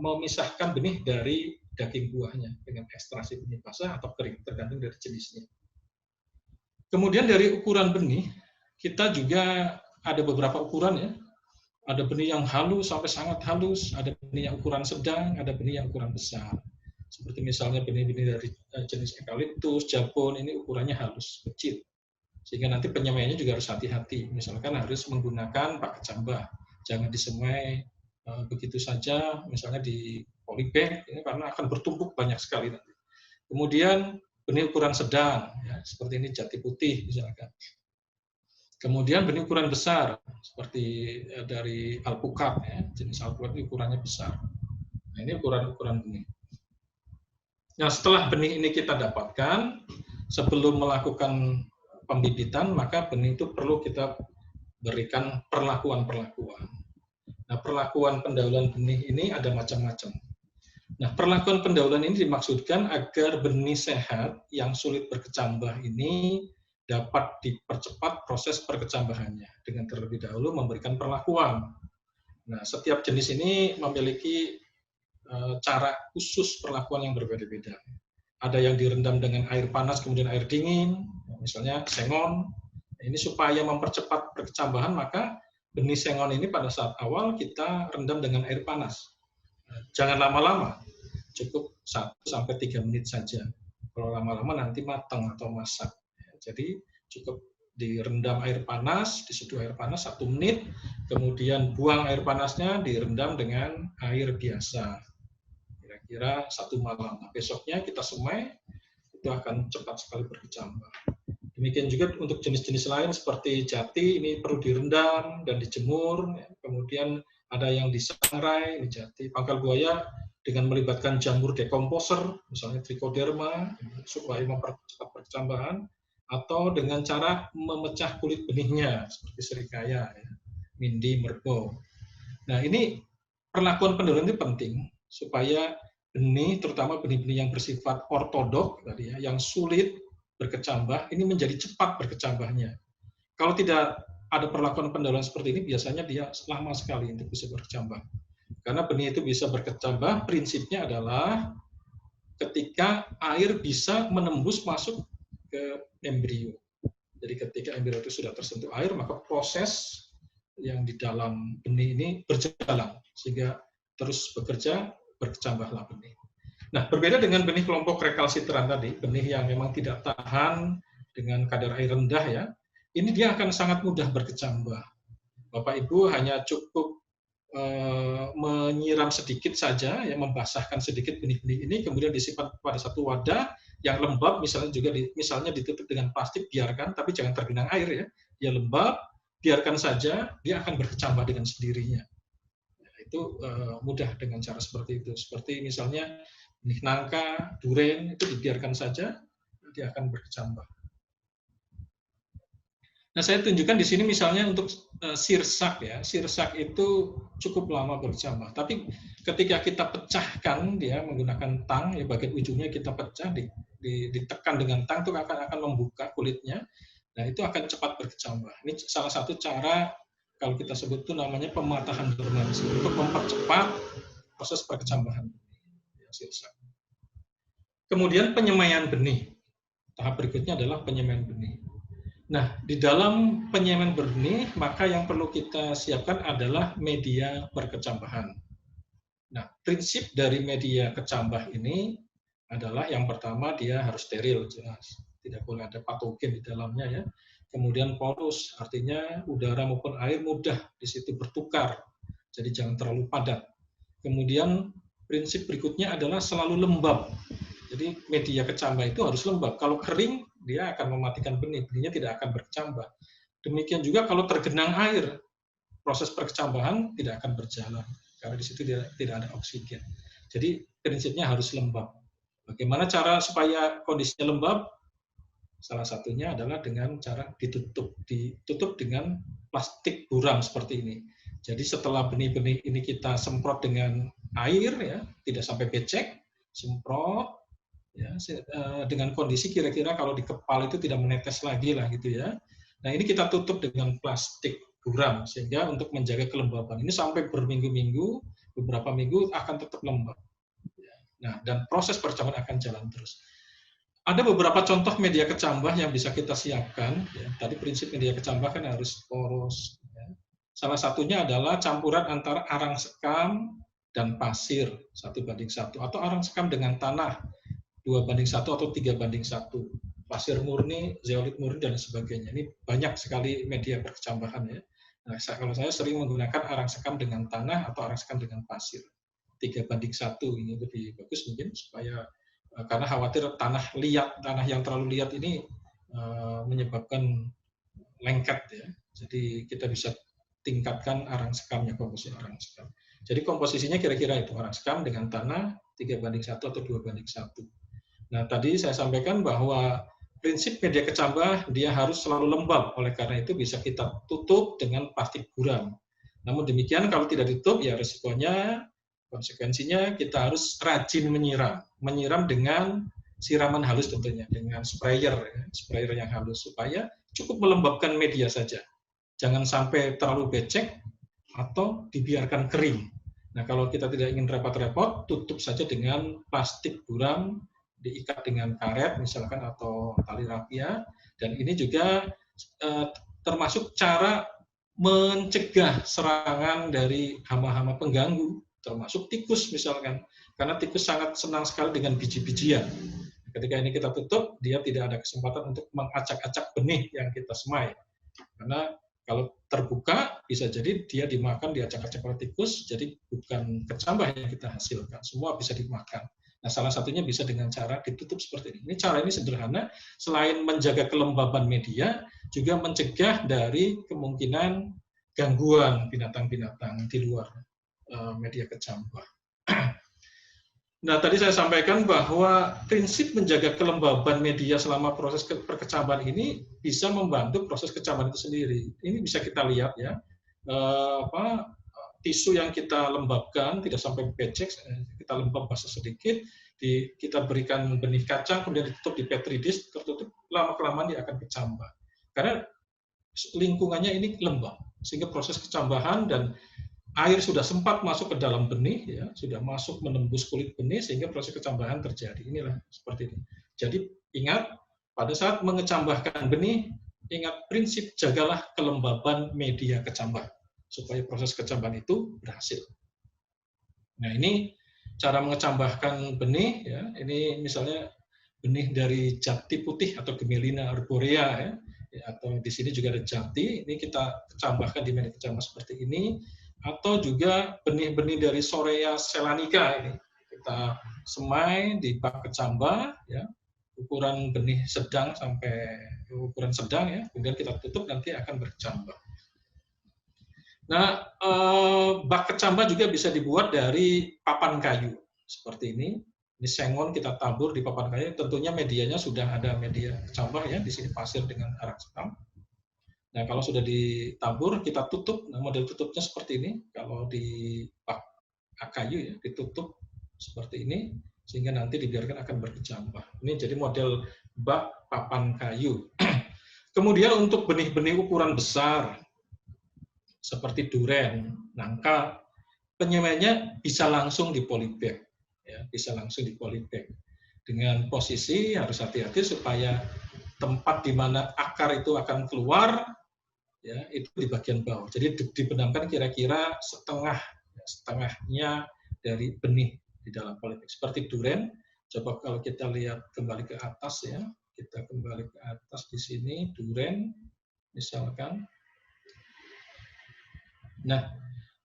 memisahkan benih dari daging buahnya dengan ekstraksi benih basah atau kering, tergantung dari jenisnya. Kemudian dari ukuran benih, kita juga ada beberapa ukuran ya. Ada benih yang halus sampai sangat halus, ada benih yang ukuran sedang, ada benih yang ukuran besar. Seperti misalnya benih-benih dari jenis eukaliptus, jabon, ini ukurannya halus, kecil. Sehingga nanti penyemaiannya juga harus hati-hati. Misalkan harus menggunakan pakai kecambah. Jangan disemai begitu saja, misalnya di polybag, ini karena akan bertumpuk banyak sekali nanti. Kemudian benih ukuran sedang, ya, seperti ini jati putih misalkan. Kemudian benih ukuran besar, seperti dari alpukat, ya, jenis alpukat ini ukurannya besar. Nah, ini ukuran-ukuran benih. Nah, setelah benih ini kita dapatkan, sebelum melakukan pembibitan, maka benih itu perlu kita berikan perlakuan-perlakuan. Nah, perlakuan pendahuluan benih ini ada macam-macam. Nah, perlakuan pendahuluan ini dimaksudkan agar benih sehat yang sulit berkecambah ini dapat dipercepat proses perkecambahannya dengan terlebih dahulu memberikan perlakuan. Nah, setiap jenis ini memiliki cara khusus perlakuan yang berbeda-beda. Ada yang direndam dengan air panas kemudian air dingin, misalnya sengon. Ini supaya mempercepat perkecambahan, maka benih sengon ini pada saat awal kita rendam dengan air panas. Jangan lama-lama, cukup 1-3 menit saja. Kalau lama-lama nanti matang atau masak. Jadi cukup direndam air panas, diseduh air panas 1 menit, kemudian buang air panasnya, direndam dengan air biasa. Kira-kira 1 malam. Nah, besoknya kita semai, itu akan cepat sekali berkecambah. Demikian juga untuk jenis-jenis lain seperti jati, ini perlu direndam dan dijemur. Kemudian ada yang disangrai, ini jati. Pangkal buaya dengan melibatkan jamur dekomposer, misalnya trichoderma, supaya mempercepat perkecambahan, atau dengan cara memecah kulit benihnya, seperti serikaya, mindi, merbau. Nah, ini perlakuan pendorongan ini penting, supaya benih, terutama benih-benih yang bersifat ortodok, tadi ya, yang sulit berkecambah, ini menjadi cepat berkecambahnya. Kalau tidak ada perlakuan pendorongan seperti ini, biasanya dia lama sekali untuk bisa berkecambah. Karena benih itu bisa berkecambah, prinsipnya adalah ketika air bisa menembus masuk ke embrio. Jadi ketika embrio itu sudah tersentuh air, maka proses yang di dalam benih ini berjalan, sehingga terus bekerja, berkecambahlah benih. Nah, berbeda dengan benih kelompok recalcitrant tadi, benih yang memang tidak tahan dengan kadar air rendah ya, ini dia akan sangat mudah berkecambah. Bapak Ibu hanya cukup menyiram sedikit saja, ya, membasahkan sedikit benih-benih ini, kemudian disimpan pada satu wadah yang lembab, misalnya juga misalnya ditutup dengan plastik, biarkan, tapi jangan tergenang air ya, dia lembab, biarkan saja, dia akan berkecambah dengan sendirinya. Itu mudah dengan cara seperti itu. Seperti misalnya benih nangka, duren, itu dibiarkan saja, dia akan berkecambah. Nah, saya tunjukkan di sini misalnya untuk sirsak ya. Sirsak itu cukup lama berkecambah. Tapi ketika kita pecahkan dia menggunakan tang, ya bagian ujungnya kita pecah, ditekan dengan tang, itu akan membuka kulitnya. Nah, itu akan cepat berkecambah. Ini salah satu cara, kalau kita sebut itu namanya pematahan dormansi, untuk mempercepat proses perkecambahan ya, sirsak. Kemudian penyemaian benih. Tahap berikutnya adalah penyemaian benih. Nah, di dalam penyemaian benih, maka yang perlu kita siapkan adalah media perkecambahan. Nah, prinsip dari media kecambah ini adalah yang pertama dia harus steril, jelas. Tidak boleh ada patogen di dalamnya ya. Kemudian porus, artinya udara maupun air mudah di situ bertukar. Jadi jangan terlalu padat. Kemudian prinsip berikutnya adalah selalu lembab. Jadi media kecambah itu harus lembab. Kalau kering, dia akan mematikan benih. Benihnya tidak akan berkecambah. Demikian juga kalau tergenang air, proses perkecambahan tidak akan berjalan. Karena di situ tidak ada oksigen. Jadi prinsipnya harus lembab. Bagaimana cara supaya kondisinya lembab? Salah satunya adalah dengan cara ditutup dengan plastik buram seperti ini. Jadi setelah benih-benih ini kita semprot dengan air, ya, tidak sampai becek, semprot, ya, dengan kondisi kira-kira kalau di kepal itu tidak menetes lagi lah gitu ya. Nah, ini kita tutup dengan plastik buram sehingga untuk menjaga kelembaban ini sampai berminggu-minggu, beberapa minggu akan tetap lembab. Nah, dan proses perkecambahan akan jalan terus. Ada beberapa contoh media kecambah yang bisa kita siapkan. Ya. Tadi prinsip media kecambah kan harus poros. Ya. Salah satunya adalah campuran antara arang sekam dan pasir 1:1, atau arang sekam dengan tanah 2:1 atau 3:1, pasir murni, zeolit murni, dan sebagainya. Ini banyak sekali media perkecambahan ya. Nah, kalau saya sering menggunakan arang sekam dengan tanah atau arang sekam dengan pasir. 3:1 ini lebih bagus mungkin, supaya karena khawatir tanah yang terlalu liat ini menyebabkan lengket ya. Jadi kita bisa tingkatkan arang sekamnya, komposisi arang sekam. Jadi komposisinya kira-kira itu, arang sekam dengan tanah 3:1 atau 2:1. Nah, tadi saya sampaikan bahwa prinsip media kecambah dia harus selalu lembab, oleh karena itu bisa kita tutup dengan plastik buram. Namun demikian kalau tidak ditutup ya konsekuensinya kita harus rajin menyiram dengan siraman halus tentunya, dengan sprayer yang halus supaya cukup melembabkan media saja. Jangan sampai terlalu becek atau dibiarkan kering. Nah, kalau kita tidak ingin repot-repot, tutup saja dengan plastik buram, diikat dengan karet misalkan atau tali rapia, dan ini juga termasuk cara mencegah serangan dari hama-hama pengganggu, termasuk tikus misalkan. Karena tikus sangat senang sekali dengan biji-bijian. Ketika ini kita tutup, dia tidak ada kesempatan untuk mengacak-acak benih yang kita semai. Karena kalau terbuka, bisa jadi dia dimakan, diacak-acak oleh tikus, jadi bukan kecambah yang kita hasilkan. Semua bisa dimakan. Nah, salah satunya bisa dengan cara ditutup seperti ini. Cara ini sederhana, selain menjaga kelembaban media, juga mencegah dari kemungkinan gangguan binatang-binatang di luar media kecambah. Nah, tadi saya sampaikan bahwa prinsip menjaga kelembaban media selama proses perkecambahan ini bisa membantu proses kecambahan itu sendiri. Ini bisa kita lihat ya, tisu yang kita lembabkan tidak sampai becek, kita lembab basah sedikit, kita berikan benih kacang, kemudian ditutup di petri dish, tertutup, lama-kelamaan dia akan kecambah. Karena lingkungannya ini lembab, sehingga proses kecambahan dan air sudah sempat masuk ke dalam benih, ya, sudah masuk menembus kulit benih sehingga proses kecambahan terjadi. Inilah seperti ini. Jadi ingat, pada saat mengecambahkan benih, ingat prinsip jagalah kelembaban media kecambah supaya proses kecambahan itu berhasil. Nah, ini cara mengecambahkan benih, ya. Ini misalnya benih dari jati putih atau Gemellina arborea, ya. Atau di sini juga ada jati. Ini kita kecambahkan di media kecambah seperti ini. Atau juga benih-benih dari Sorea selanica ini kita semai di bak kecambah, ya, ukuran benih sedang sampai ukuran sedang, ya, kemudian kita tutup, nanti akan berkecambah. Nah, bak kecambah juga bisa dibuat dari papan kayu seperti ini. Ini sengon kita tabur di papan kayu, tentunya medianya sudah ada media kecambah, ya, di sini pasir dengan arak setam. Nah, kalau sudah ditabur, kita tutup. Nah, model tutupnya seperti ini. Kalau di bak kayu, ya, ditutup seperti ini, sehingga nanti dibiarkan akan berkecambah. Ini jadi model bak papan kayu. Kemudian untuk benih-benih ukuran besar, seperti duren, nangka, penyemainya bisa langsung di polybag. Ya, bisa langsung di polybag. Dengan posisi harus hati-hati supaya tempat di mana akar itu akan keluar, ya, itu di bagian bawah. Jadi dibenamkan kira-kira setengahnya dari benih di dalam polybag. Seperti duren, coba kalau kita lihat kembali ke atas, ya, kita kembali ke atas di sini, duren, misalkan. Nah,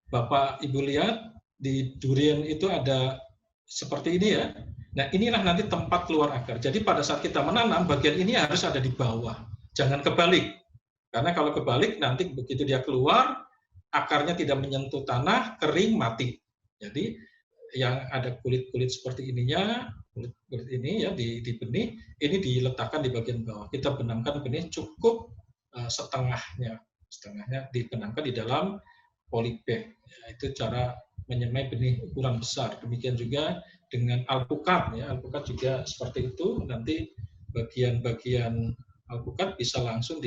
Bapak Ibu lihat di durian itu ada seperti ini, ya. Nah, inilah nanti tempat keluar akar. Jadi pada saat kita menanam, bagian ini harus ada di bawah. Jangan kebalik. Karena kalau kebalik, nanti begitu dia keluar, akarnya tidak menyentuh tanah, kering, mati. Jadi yang ada kulit-kulit seperti ininya, kulit ini, ya, di benih, ini diletakkan di bagian bawah. Kita benamkan benih cukup setengahnya dibenamkan di dalam polybag. Ya, itu cara menyemai benih ukuran besar. Demikian juga dengan alpukat, ya, alpukat juga seperti itu. Nanti bagian-bagian alpukat bisa langsung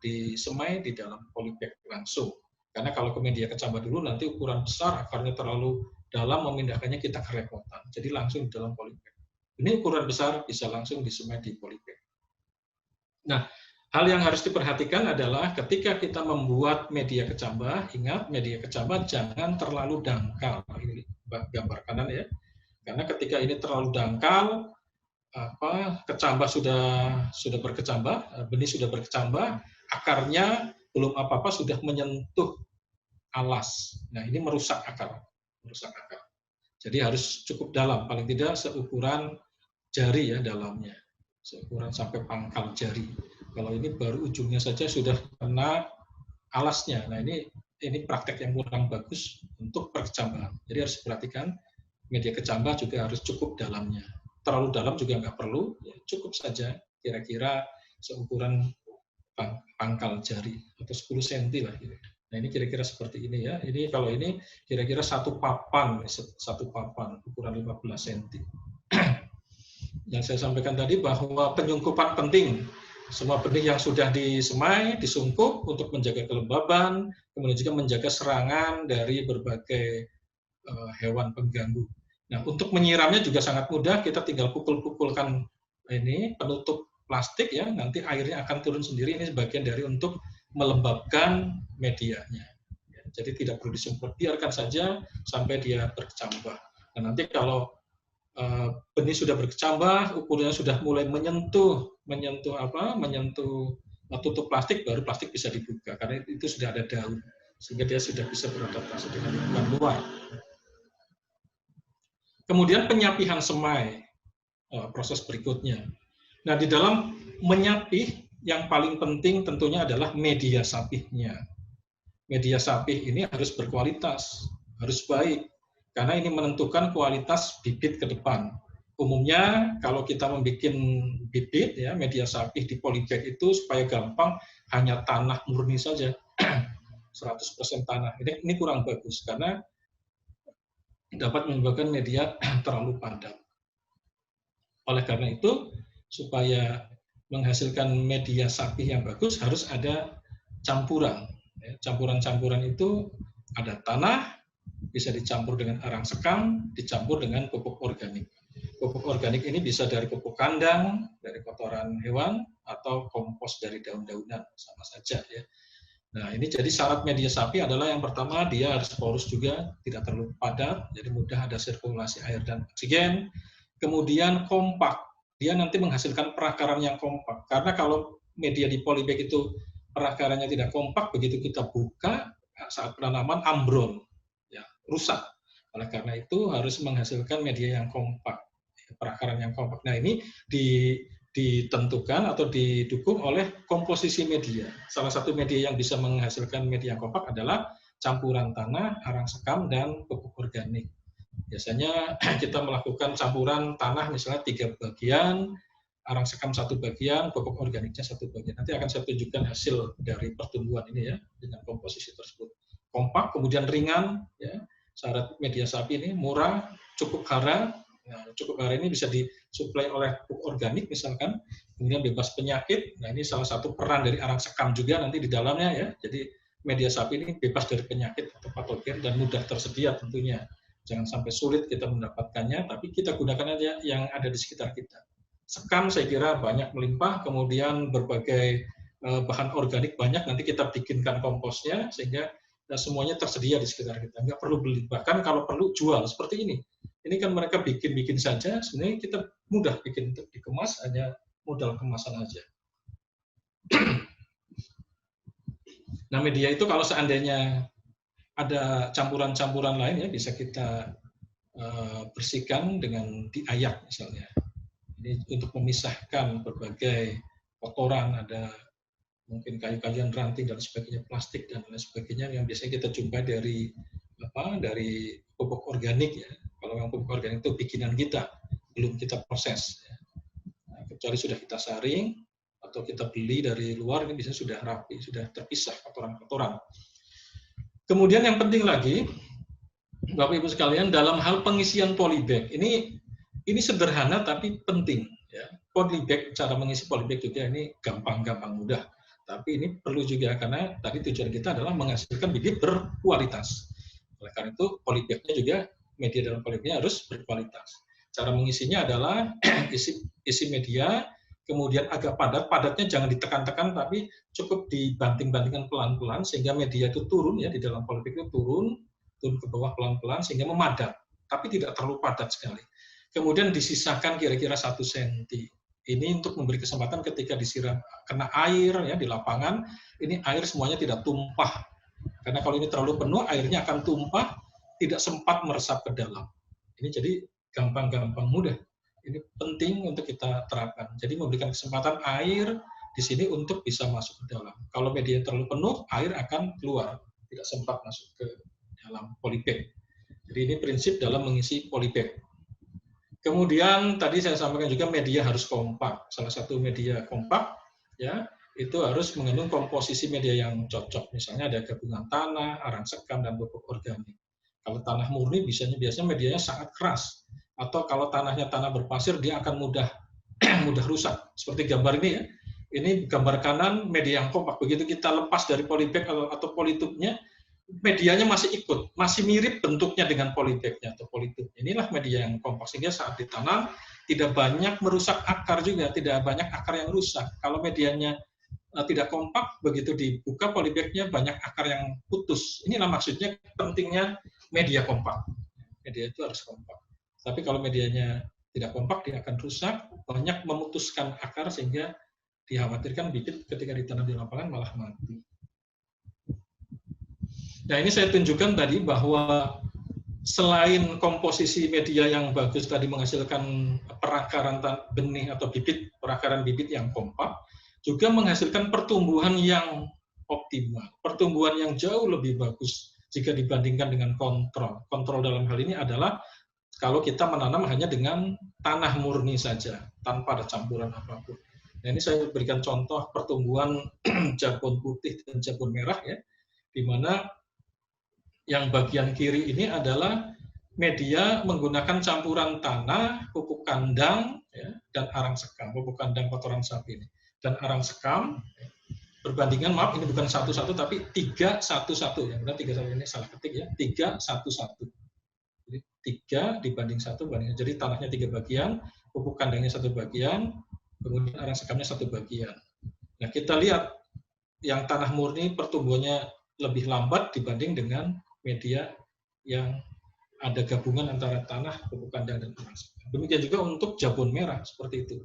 disemai di dalam polybag langsung. Karena kalau ke media kecambah dulu, nanti ukuran besar, akarnya terlalu dalam, memindahkannya kita kerepotan. Jadi langsung di dalam polybag. Ini ukuran besar bisa langsung disemai di polybag. Nah, hal yang harus diperhatikan adalah ketika kita membuat media kecambah, ingat media kecambah jangan terlalu dangkal. Ini gambar kanan, ya. Karena ketika ini terlalu dangkal, kecambah sudah berkecambah, benih sudah berkecambah, akarnya belum apa-apa sudah menyentuh alas. Nah, ini merusak akar. Jadi harus cukup dalam, paling tidak seukuran jari, ya, dalamnya. Seukuran sampai pangkal jari. Kalau ini baru ujungnya saja sudah kena alasnya. Nah, ini praktek yang kurang bagus untuk perkecambahan. Jadi harus perhatikan media kecambah juga harus cukup dalamnya. Terlalu dalam juga nggak perlu, ya, cukup saja kira-kira seukuran pangkal jari atau 10 cm lah. Nah, ini kira-kira seperti ini, ya. Ini kalau ini kira-kira satu papan ukuran 15 cm. Yang saya sampaikan tadi bahwa penyungkupan penting. Semua benih yang sudah disemai, disungkup untuk menjaga kelembaban, kemudian juga menjaga serangan dari berbagai hewan pengganggu. Nah, untuk menyiramnya juga sangat mudah, kita tinggal pukul-pukulkan ini penutup plastik ya, nanti airnya akan turun sendiri. Ini sebagian dari untuk melembabkan medianya. Ya, jadi tidak perlu disemprot, biarkan saja sampai dia berkecambah. Nah, nanti kalau benih sudah berkecambah, ukurannya sudah mulai menyentuh tutup plastik, baru plastik bisa dibuka karena itu sudah ada daun, sehingga dia sudah bisa beradaptasi dengan lingkungan luar. Kemudian penyapihan semai, proses berikutnya. Nah, di dalam menyapih yang paling penting tentunya adalah media sapihnya. Media sapih ini harus berkualitas, harus baik, karena ini menentukan kualitas bibit ke depan. Umumnya kalau kita membuat bibit ya, media sapih di polybag itu supaya gampang hanya tanah murni saja, 100% tanah. Ini kurang bagus karena dapat menyebabkan media terlalu padat. Oleh karena itu, supaya menghasilkan media sapih yang bagus harus ada campuran. Campuran-campuran itu ada tanah, bisa dicampur dengan arang sekam, dicampur dengan pupuk organik. Pupuk organik ini bisa dari pupuk kandang, dari kotoran hewan, atau kompos dari daun-daunan, sama saja ya. Nah, ini jadi syarat media sapih adalah yang pertama dia harus porus juga, tidak terlalu padat, jadi mudah ada sirkulasi air dan oksigen. Kemudian kompak, dia nanti menghasilkan perakaran yang kompak. Karena kalau media di polybag itu perakarannya tidak kompak, begitu kita buka saat penanaman ambrol, ya, rusak. Oleh karena itu harus menghasilkan media yang kompak, perakaran yang kompak. Nah, ini ditentukan atau didukung oleh komposisi media. Salah satu media yang bisa menghasilkan media yang kompak adalah campuran tanah, arang sekam, dan pupuk organik. Biasanya kita melakukan campuran tanah misalnya 3 bagian, arang sekam 1 bagian, pupuk organiknya 1 bagian. Nanti akan saya tunjukkan hasil dari pertumbuhan ini ya dengan komposisi tersebut. Kompak, kemudian ringan, ya. Syarat media sapih ini murah, cukup hara. Nah, cukup hara ini bisa disuplai oleh pupuk organik misalkan, kemudian bebas penyakit. Nah, ini salah satu peran dari arang sekam juga nanti di dalamnya ya. Jadi media sapih ini bebas dari penyakit atau patogen dan mudah tersedia tentunya. Jangan sampai sulit kita mendapatkannya, tapi kita gunakan aja yang ada di sekitar kita. Sekam saya kira banyak melimpah, kemudian berbagai bahan organik banyak, nanti kita bikinkan komposnya sehingga semuanya tersedia di sekitar kita, nggak perlu beli. Bahkan kalau perlu jual seperti ini. Ini kan mereka bikin saja, sebenarnya kita mudah bikin untuk dikemas, hanya modal kemasan aja. Nah, media itu kalau seandainya ada campuran-campuran lain ya bisa kita bersihkan dengan diayak misalnya. Ini untuk memisahkan berbagai kotoran, ada mungkin kayu-kayuan ranting dan sebagainya, plastik dan lain sebagainya yang biasanya kita jumpai dari pupuk organik ya. Kalau yang pupuk organik itu bikinan kita, belum kita proses. Ya. Nah, kecuali sudah kita saring atau kita beli dari luar, ini biasanya sudah rapi, sudah terpisah kotoran-kotoran. Kemudian yang penting lagi, Bapak Ibu sekalian, dalam hal pengisian polybag, ini sederhana tapi penting. Ya. Polybag, cara mengisi polybag juga ini gampang-gampang mudah. Tapi ini perlu juga karena tadi tujuan kita adalah menghasilkan bibit berkualitas. Oleh karena itu polybagnya juga, media dalam polybagnya harus berkualitas. Cara mengisinya adalah isi media, kemudian agak padat, padatnya jangan ditekan-tekan tapi cukup dibanting-bantingkan pelan-pelan sehingga media itu turun ya di dalam polybag itu turun ke bawah pelan-pelan sehingga memadat, tapi tidak terlalu padat sekali. Kemudian disisakan kira-kira 1 cm. Ini untuk memberi kesempatan ketika disiram kena air ya di lapangan, ini air semuanya tidak tumpah. Karena kalau ini terlalu penuh, airnya akan tumpah, tidak sempat meresap ke dalam. Ini jadi gampang-gampang mudah. Ini penting untuk kita terapkan. Jadi memberikan kesempatan air di sini untuk bisa masuk ke dalam. Kalau media terlalu penuh, air akan keluar, tidak sempat masuk ke dalam polybag. Jadi ini prinsip dalam mengisi polybag. Kemudian tadi saya sampaikan juga media harus kompak. Salah satu media kompak ya itu harus mengandung komposisi media yang cocok. Misalnya ada gabungan tanah, arang sekam, dan pupuk organik. Kalau tanah murni biasanya medianya sangat keras. Atau kalau tanahnya tanah berpasir dia akan mudah rusak. Seperti gambar ini ya. Ini gambar kanan media yang kompak. Begitu kita lepas dari polybag atau polytube-nya, medianya masih mirip bentuknya dengan polybag-nya atau polytube. Inilah media yang kompak sehingga saat ditanam tidak banyak merusak akar juga, tidak banyak akar yang rusak. Kalau medianya tidak kompak, begitu dibuka polybag-nya banyak akar yang putus. Inilah maksudnya pentingnya media kompak. Media itu harus kompak. Tapi kalau medianya tidak kompak, dia akan rusak, banyak memutuskan akar sehingga dikhawatirkan bibit ketika ditanam di lapangan malah mati. Nah, ini saya tunjukkan tadi bahwa selain komposisi media yang bagus tadi menghasilkan perakaran benih atau bibit, perakaran bibit yang kompak, juga menghasilkan pertumbuhan yang optimal, pertumbuhan yang jauh lebih bagus jika dibandingkan dengan kontrol. Kontrol dalam hal ini adalah kalau kita menanam hanya dengan tanah murni saja, tanpa ada campuran apapun. Nah, ini saya berikan contoh pertumbuhan jabon putih dan jabon merah, ya, di mana yang bagian kiri ini adalah media menggunakan campuran tanah, pupuk kandang, ya, dan arang sekam, pupuk kandang kotoran sapi ini. Dan arang sekam berbandingan, maaf ini bukan 1:1 tapi 3:1:1, ya, benar 3:1, ini salah ketik ya, 3:1:1. Jadi 3 dibanding 1 banding. Jadi tanahnya 3 bagian, pupuk kandangnya 1 bagian, kemudian arang sekamnya 1 bagian. Nah, kita lihat yang tanah murni pertumbuhannya lebih lambat dibanding dengan media yang ada gabungan antara tanah, pupuk kandang, dan arang sekam. Demikian juga untuk jabon merah, seperti itu.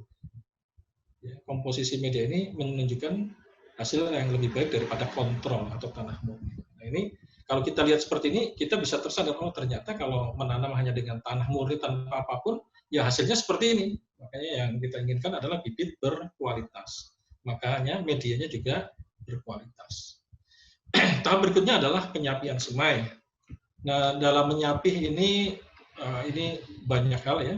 Ya, komposisi media ini menunjukkan hasil yang lebih baik daripada kontrol atau tanah murni. Nah, ini kalau kita lihat seperti ini, kita bisa tersadar, oh ternyata kalau menanam hanya dengan tanah murni tanpa apapun, ya hasilnya seperti ini. Makanya yang kita inginkan adalah bibit berkualitas. Makanya medianya juga berkualitas. Tahap berikutnya adalah penyapian semai. Nah, dalam menyapih ini banyak hal, ya.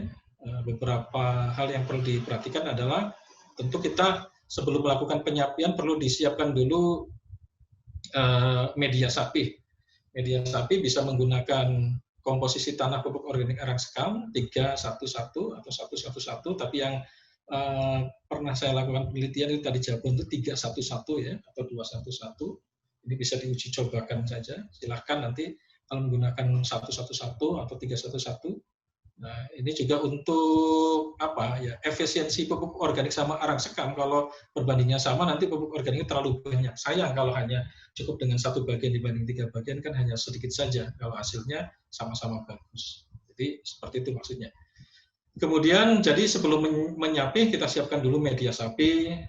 Beberapa hal yang perlu diperhatikan adalah tentu kita sebelum melakukan penyapian perlu disiapkan dulu media sapi. Media sapi bisa menggunakan komposisi tanah pupuk organik arang sekam 3:1:1 atau 1:1:1, tapi yang pernah saya lakukan penelitian itu tadi jabon itu 3:1:1 ya, atau 2:1:1. Ini bisa diuji cobakan saja. Silahkan nanti kalau menggunakan 1:1:1 atau 3:1:1. Nah, ini juga untuk apa ya, efisiensi pupuk organik sama arang sekam. Kalau perbandingannya sama, nanti pupuk organiknya terlalu banyak. Sayang kalau hanya cukup dengan 1 bagian dibanding 3 bagian, kan hanya sedikit saja kalau hasilnya sama-sama bagus. Jadi seperti itu maksudnya. Kemudian jadi sebelum menyapih, kita siapkan dulu media sapi,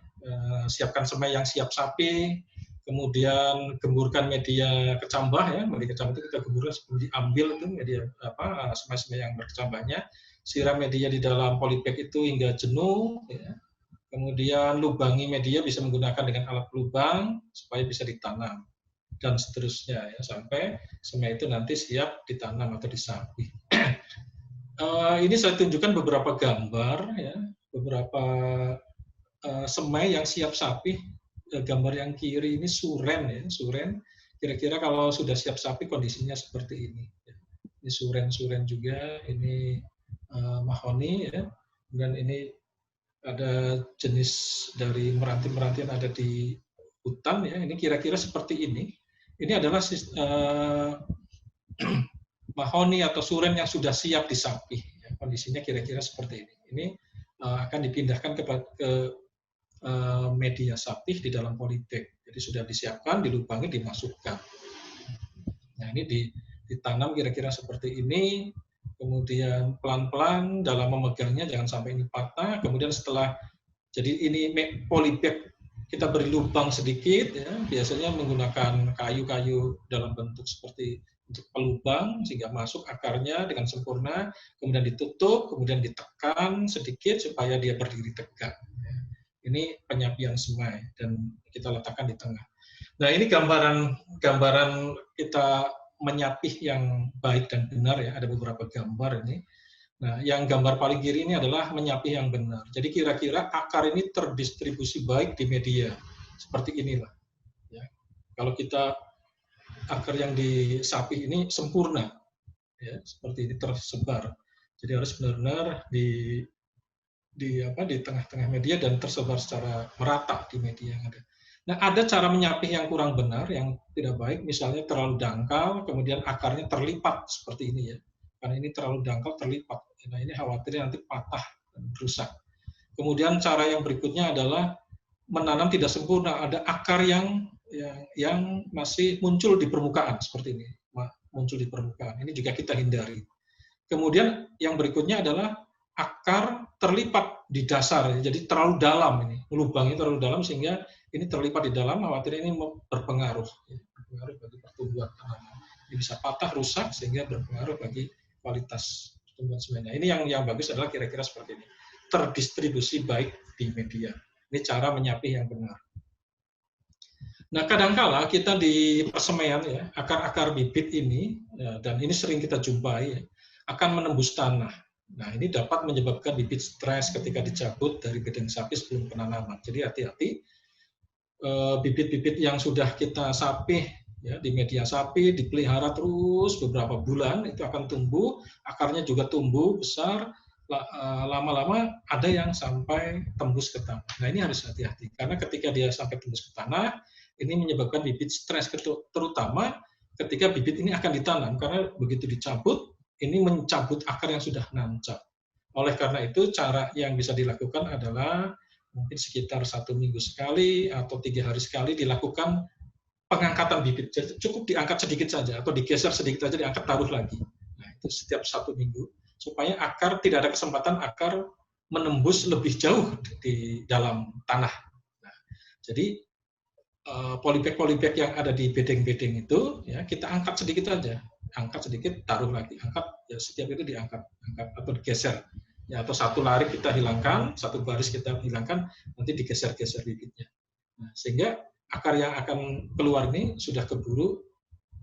siapkan semai yang siap sapi, kemudian gemburkan media kecambah, ya, media kecambah itu kita gemburkan sebelum diambil itu media semai-semai yang berkecambahnya, siram media di dalam polybag itu hingga jenuh, ya. Kemudian lubangi media bisa menggunakan dengan alat lubang supaya bisa ditanam, dan seterusnya, ya, sampai semai itu nanti siap ditanam atau disapih. Ini saya tunjukkan beberapa gambar, ya, beberapa semai yang siap sapih. Gambar yang kiri ini suren, ya, suren. Kira-kira kalau sudah siap sapi kondisinya seperti ini. Ini suren-suren juga, ini mahoni, ya. Dan ini ada jenis dari meranti-meranti yang ada di hutan, ya. Ini kira-kira seperti ini. Ini adalah mahoni atau suren yang sudah siap disapih. Ya. Kondisinya kira-kira seperti ini. Ini akan dipindahkan ke media sapih di dalam polybag. Jadi sudah disiapkan, dilubangi, dimasukkan. Nah, ini ditanam kira-kira seperti ini, kemudian pelan-pelan dalam memegangnya jangan sampai ini patah. Kemudian setelah, jadi ini polybag kita beri lubang sedikit, ya, biasanya menggunakan kayu-kayu dalam bentuk seperti untuk pelubang sehingga masuk akarnya dengan sempurna, kemudian ditutup, kemudian ditekan sedikit supaya dia berdiri tegak. Ini penyapian semai dan kita letakkan di tengah. Nah, ini gambaran kita menyapih yang baik dan benar, ya. Ada beberapa gambar ini. Nah, yang gambar paling kiri ini adalah menyapih yang benar. Jadi kira-kira akar ini terdistribusi baik di media. Seperti inilah. Ya. Kalau kita akar yang disapih ini sempurna, ya, seperti ini tersebar. Jadi harus benar-benar di tengah-tengah media dan tersebar secara merata di media yang ada. Nah, ada cara menyapih yang kurang benar, yang tidak baik, misalnya terlalu dangkal, kemudian akarnya terlipat seperti ini, ya. Karena ini terlalu dangkal, terlipat. Nah, ini khawatirnya nanti patah rusak. Kemudian cara yang berikutnya adalah menanam tidak sempurna, ada akar yang masih muncul di permukaan seperti ini, muncul di permukaan. Ini juga kita hindari. Kemudian yang berikutnya adalah akar terlipat di dasar, jadi terlalu dalam ini, lubangnya terlalu dalam sehingga ini terlipat di dalam, khawatir ini berpengaruh bagi pertumbuhan tanaman. Ini bisa patah, rusak sehingga berpengaruh bagi kualitas pertumbuhan semuanya. Ini yang bagus adalah kira-kira seperti ini. Terdistribusi baik di media. Ini cara menyapi yang benar. Nah, kadangkala kita di persemaian ya, akar-akar bibit ini dan ini sering kita jumpai ya, akan menembus tanah. Nah, ini dapat menyebabkan bibit stres ketika dicabut dari bedeng sapi sebelum penanaman. Jadi hati-hati, bibit-bibit yang sudah kita sapih ya, di media sapi, dipelihara terus beberapa bulan, itu akan tumbuh, akarnya juga tumbuh besar, lama-lama ada yang sampai tembus ke tanah. Nah, ini harus hati-hati, karena ketika dia sampai tembus ke tanah, ini menyebabkan bibit stres, terutama ketika bibit ini akan ditanam, karena begitu dicabut, ini mencabut akar yang sudah nancap. Oleh karena itu, cara yang bisa dilakukan adalah mungkin sekitar 1 minggu sekali atau 3 hari sekali dilakukan pengangkatan bibit. Jadi cukup diangkat sedikit saja atau digeser sedikit saja, diangkat taruh lagi. Nah, itu setiap 1 minggu supaya akar tidak ada kesempatan akar menembus lebih jauh di dalam tanah. Nah, jadi polybag yang ada di bedeng-bedeng itu ya kita angkat sedikit saja, angkat sedikit taruh lagi, angkat ya setiap itu diangkat, angkat atau digeser ya, atau satu larik kita hilangkan, satu baris kita hilangkan, nanti digeser-geser bibitnya. Nah, sehingga akar yang akan keluar ini sudah keburu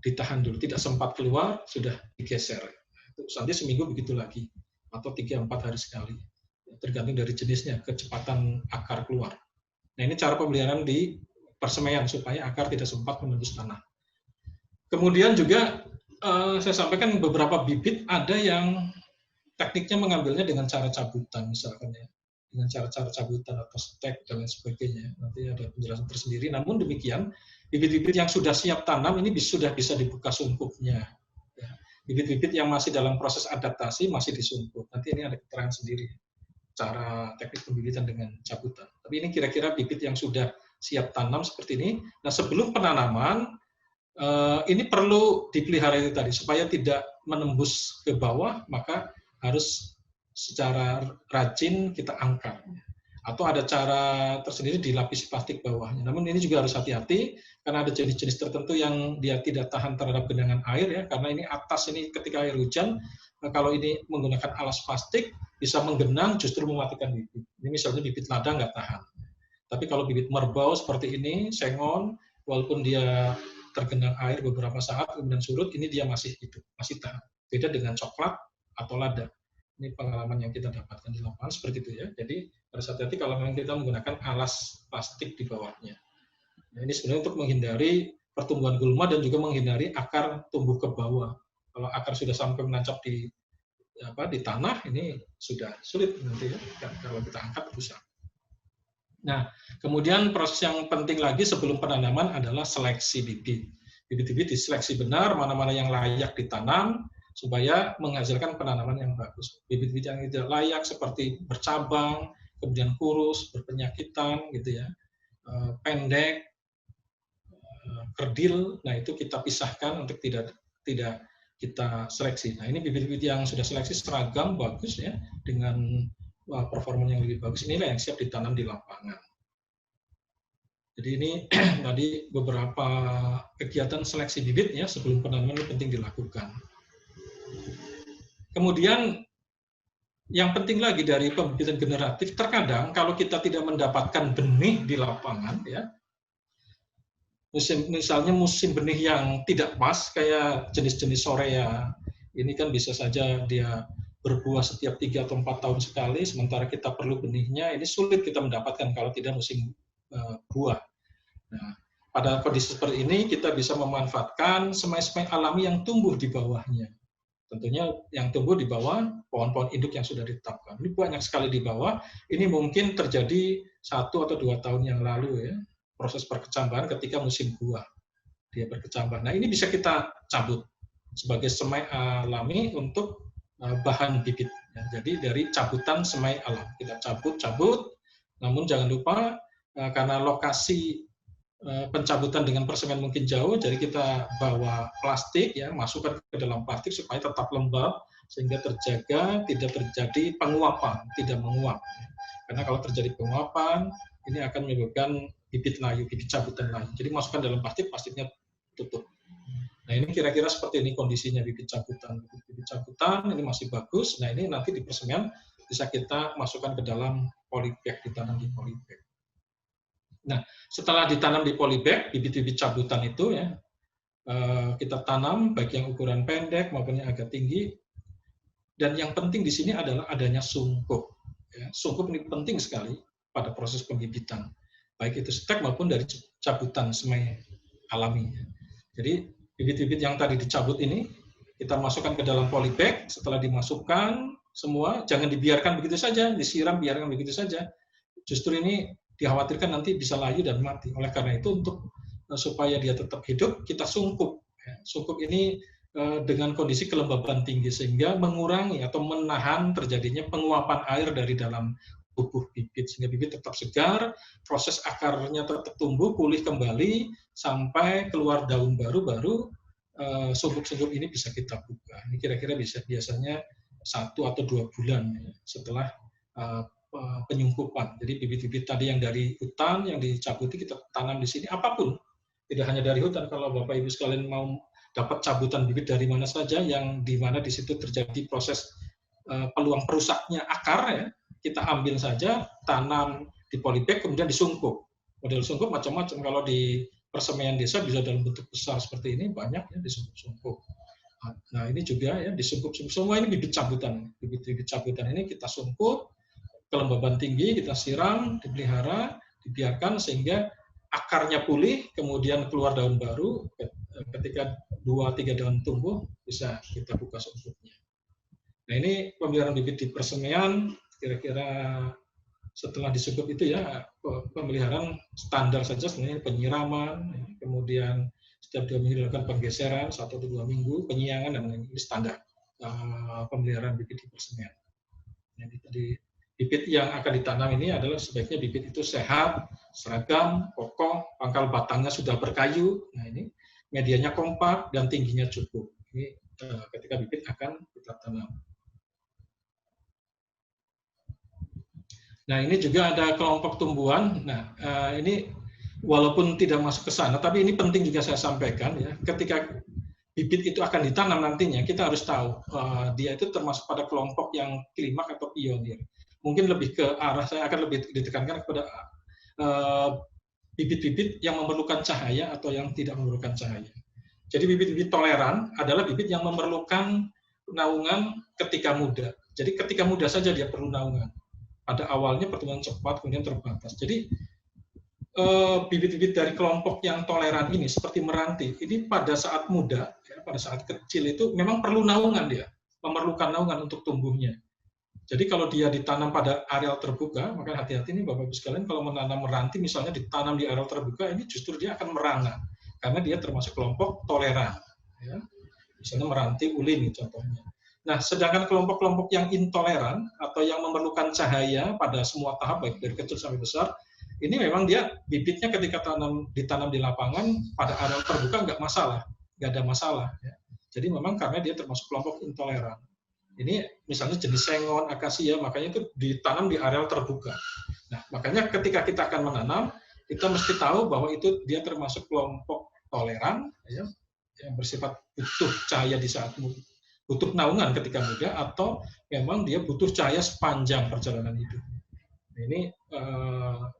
ditahan dulu, tidak sempat keluar sudah digeser. Terus nanti seminggu begitu lagi atau 3-4 hari sekali, tergantung dari jenisnya, kecepatan akar keluar. Nah, ini cara pemeliharaan di persemaian supaya akar tidak sempat menembus tanah. Kemudian juga saya sampaikan beberapa bibit ada yang tekniknya mengambilnya dengan cara cabutan misalkan ya, dengan cara-cara cabutan atau stek dan lain sebagainya. Nanti ada penjelasan tersendiri. Namun demikian, bibit-bibit yang sudah siap tanam ini sudah bisa dibuka sungkupnya. Bibit-bibit yang masih dalam proses adaptasi masih disungkup. Nanti ini ada keterangan sendiri cara teknik pembibitan dengan cabutan. Tapi ini kira-kira bibit yang sudah siap tanam seperti ini. Nah, sebelum penanaman ini perlu dipelihara itu tadi supaya tidak menembus ke bawah, maka harus secara rajin kita angkat. Atau ada cara tersendiri dilapisi plastik bawahnya. Namun ini juga harus hati-hati karena ada jenis-jenis tertentu yang dia tidak tahan terhadap genangan air ya, karena ini atas ini ketika air hujan, kalau ini menggunakan alas plastik bisa menggenang justru mematikan bibit. Ini misalnya bibit lada nggak tahan. Tapi kalau bibit merbau seperti ini, sengon, walaupun dia tergenang air beberapa saat kemudian surut, ini dia masih hidup, masih tahan. Beda dengan coklat atau lada. Ini pengalaman yang kita dapatkan di lapangan seperti itu ya. Jadi harus hati-hati kalau memang kita menggunakan alas plastik di bawahnya. Nah, ini sebenarnya untuk menghindari pertumbuhan gulma dan juga menghindari akar tumbuh ke bawah. Kalau akar sudah sampai menancap di tanah, ini sudah sulit nanti ya, kalau kita angkat rusak. Nah, kemudian proses yang penting lagi sebelum penanaman adalah seleksi bibit. Bibit-bibit diseleksi benar, mana-mana yang layak ditanam, supaya menghasilkan penanaman yang bagus. Bibit-bibit yang tidak layak seperti bercabang, kemudian kurus, berpenyakitan, gitu ya, pendek, kerdil, nah itu kita pisahkan untuk tidak kita seleksi. Nah, ini bibit-bibit yang sudah seleksi seragam, bagus ya, dengan performa yang lebih bagus, inilah yang siap ditanam di lapangan. Jadi ini tadi beberapa kegiatan seleksi bibit ya sebelum penanaman ini penting dilakukan. Kemudian yang penting lagi dari pembibitan generatif, terkadang kalau kita tidak mendapatkan benih di lapangan ya, misalnya musim benih yang tidak pas kayak jenis-jenis sorea, ini kan bisa saja dia berbuah setiap 3 atau 4 tahun sekali, sementara kita perlu benihnya, ini sulit kita mendapatkan kalau tidak musim buah. Nah, pada kondisi seperti ini kita bisa memanfaatkan semai-semai alami yang tumbuh di bawahnya. Tentunya yang tumbuh di bawah pohon-pohon induk yang sudah ditetapkan. Ini banyak sekali di bawah. Ini mungkin terjadi 1 atau 2 tahun yang lalu ya, proses perkecambahan ketika musim buah dia berkecambah. Nah, ini bisa kita cabut sebagai semai alami untuk bahan bibit. Ya, jadi dari cabutan semai alam. Kita cabut, namun jangan lupa karena lokasi pencabutan dengan persemen mungkin jauh, jadi kita bawa plastik, ya, masukkan ke dalam plastik supaya tetap lembab, sehingga terjaga tidak terjadi penguapan, tidak menguap. Karena kalau terjadi penguapan, ini akan menyebabkan bibit layu, bibit cabutan layu. Jadi masukkan dalam plastik, plastiknya tutup. Nah, ini kira-kira seperti ini kondisinya bibit cabutan. Bibit cabutan ini masih bagus. Nah, ini nanti di persemen bisa kita masukkan ke dalam polybag, ditanam di polybag. Nah, setelah ditanam di polybag, bibit-bibit cabutan itu, ya, kita tanam baik yang ukuran pendek maupun yang agak tinggi. Dan yang penting di sini adalah adanya sungkup. Ya, sungkup ini penting sekali pada proses pembibitan, baik itu stek maupun dari cabutan semai alami. Jadi bibit-bibit yang tadi dicabut ini kita masukkan ke dalam polybag. Setelah dimasukkan semua, jangan dibiarkan begitu saja, disiram biarkan begitu saja. Justru ini dikhawatirkan nanti bisa layu dan mati. Oleh karena itu, untuk supaya dia tetap hidup, kita sungkup. Sungkup ini dengan kondisi kelembaban tinggi, sehingga mengurangi atau menahan terjadinya penguapan air dari dalam tubuh bibit, sehingga bibit tetap segar, proses akarnya tetap tumbuh, pulih kembali, sampai keluar daun baru sungkup-sungkup ini bisa kita buka. Ini kira-kira biasanya 1 atau 2 bulan setelah penyungkupan. Jadi bibit-bibit tadi yang dari hutan yang dicabuti kita tanam di sini, apapun, tidak hanya dari hutan. Kalau Bapak Ibu sekalian mau dapat cabutan bibit dari mana saja, yang di mana di situ terjadi proses peluang perusaknya akar, ya, kita ambil saja, tanam di polybag, kemudian disungkup. Model sungkup macam-macam. Kalau di persemaian desa bisa dalam bentuk besar seperti ini, banyak ya disungkup-sungkup. Nah, ini juga ya disungkup. Semua ini bibit cabutan. Bibit-bibit cabutan ini kita sungkup, kelembaban tinggi, kita siram, dipelihara, dibiarkan sehingga akarnya pulih, kemudian keluar daun baru. Ketika 2-3 daun tumbuh, bisa kita buka sungkupnya. Nah, ini pemeliharaan bibit di persemaian, kira-kira setelah disungkup itu ya, pemeliharaan standar saja sebenarnya, penyiraman, kemudian setiap 2 minggu dilakukan penggeseran, 1-2 minggu, penyiangan, dan ini standar pemeliharaan bibit di persemaian. Jadi tadi bibit yang akan ditanam ini adalah sebaiknya bibit itu sehat, seragam, kokoh, pangkal batangnya sudah berkayu. Nah, ini medianya kompak dan tingginya cukup. Ini ketika bibit akan kita tanam. Nah, ini juga ada kelompok tumbuhan. Nah, ini walaupun tidak masuk ke sana, tapi ini penting juga saya sampaikan, ya. Ketika bibit itu akan ditanam nantinya, kita harus tahu dia itu termasuk pada kelompok yang klimak atau pionir. Mungkin lebih ke arah, saya akan lebih ditekankan kepada bibit-bibit yang memerlukan cahaya atau yang tidak memerlukan cahaya. Jadi bibit-bibit toleran adalah bibit yang memerlukan naungan ketika muda. Jadi ketika muda saja dia perlu naungan. Pada awalnya pertumbuhan cepat, kemudian terbatas. Jadi bibit-bibit dari kelompok yang toleran ini seperti meranti, ini pada saat muda, ya, pada saat kecil itu memang perlu naungan, dia memerlukan naungan untuk tumbuhnya. Jadi kalau dia ditanam pada areal terbuka, maka hati-hati nih Bapak Ibu sekalian, kalau menanam meranti misalnya ditanam di areal terbuka, ini justru dia akan merana, karena dia termasuk kelompok toleran. Ya. Misalnya meranti ulin contohnya. Nah, sedangkan kelompok-kelompok yang intoleran atau yang memerlukan cahaya pada semua tahap, baik dari kecil sampai besar, ini memang dia bibitnya ketika ditanam di lapangan pada areal terbuka nggak ada masalah. Ya. Jadi memang karena dia termasuk kelompok intoleran. Ini misalnya jenis sengon, akasia, makanya itu ditanam di areal terbuka. Nah, makanya ketika kita akan menanam, kita mesti tahu bahwa itu dia termasuk kelompok toleran, ya, yang bersifat butuh cahaya di saat butuh naungan ketika muda, atau memang dia butuh cahaya sepanjang perjalanan hidup. Ini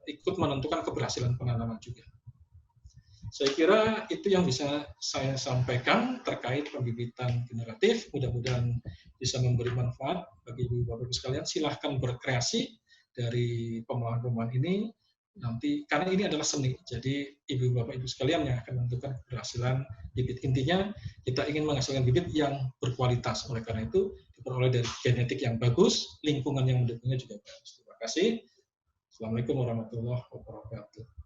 ikut menentukan keberhasilan penanaman juga. Saya kira itu yang bisa saya sampaikan terkait pembibitan generatif. Mudah-mudahan bisa memberi manfaat bagi Ibu Bapak sekalian. Silahkan berkreasi dari pemahaman ini nanti, karena ini adalah seni. Jadi Ibu Bapak Ibu sekalian yang akan menentukan keberhasilan bibit. Intinya kita ingin menghasilkan bibit yang berkualitas. Oleh karena itu diperoleh dari genetik yang bagus, lingkungan yang mendukungnya juga bagus. Terima kasih. Assalamualaikum warahmatullahi wabarakatuh.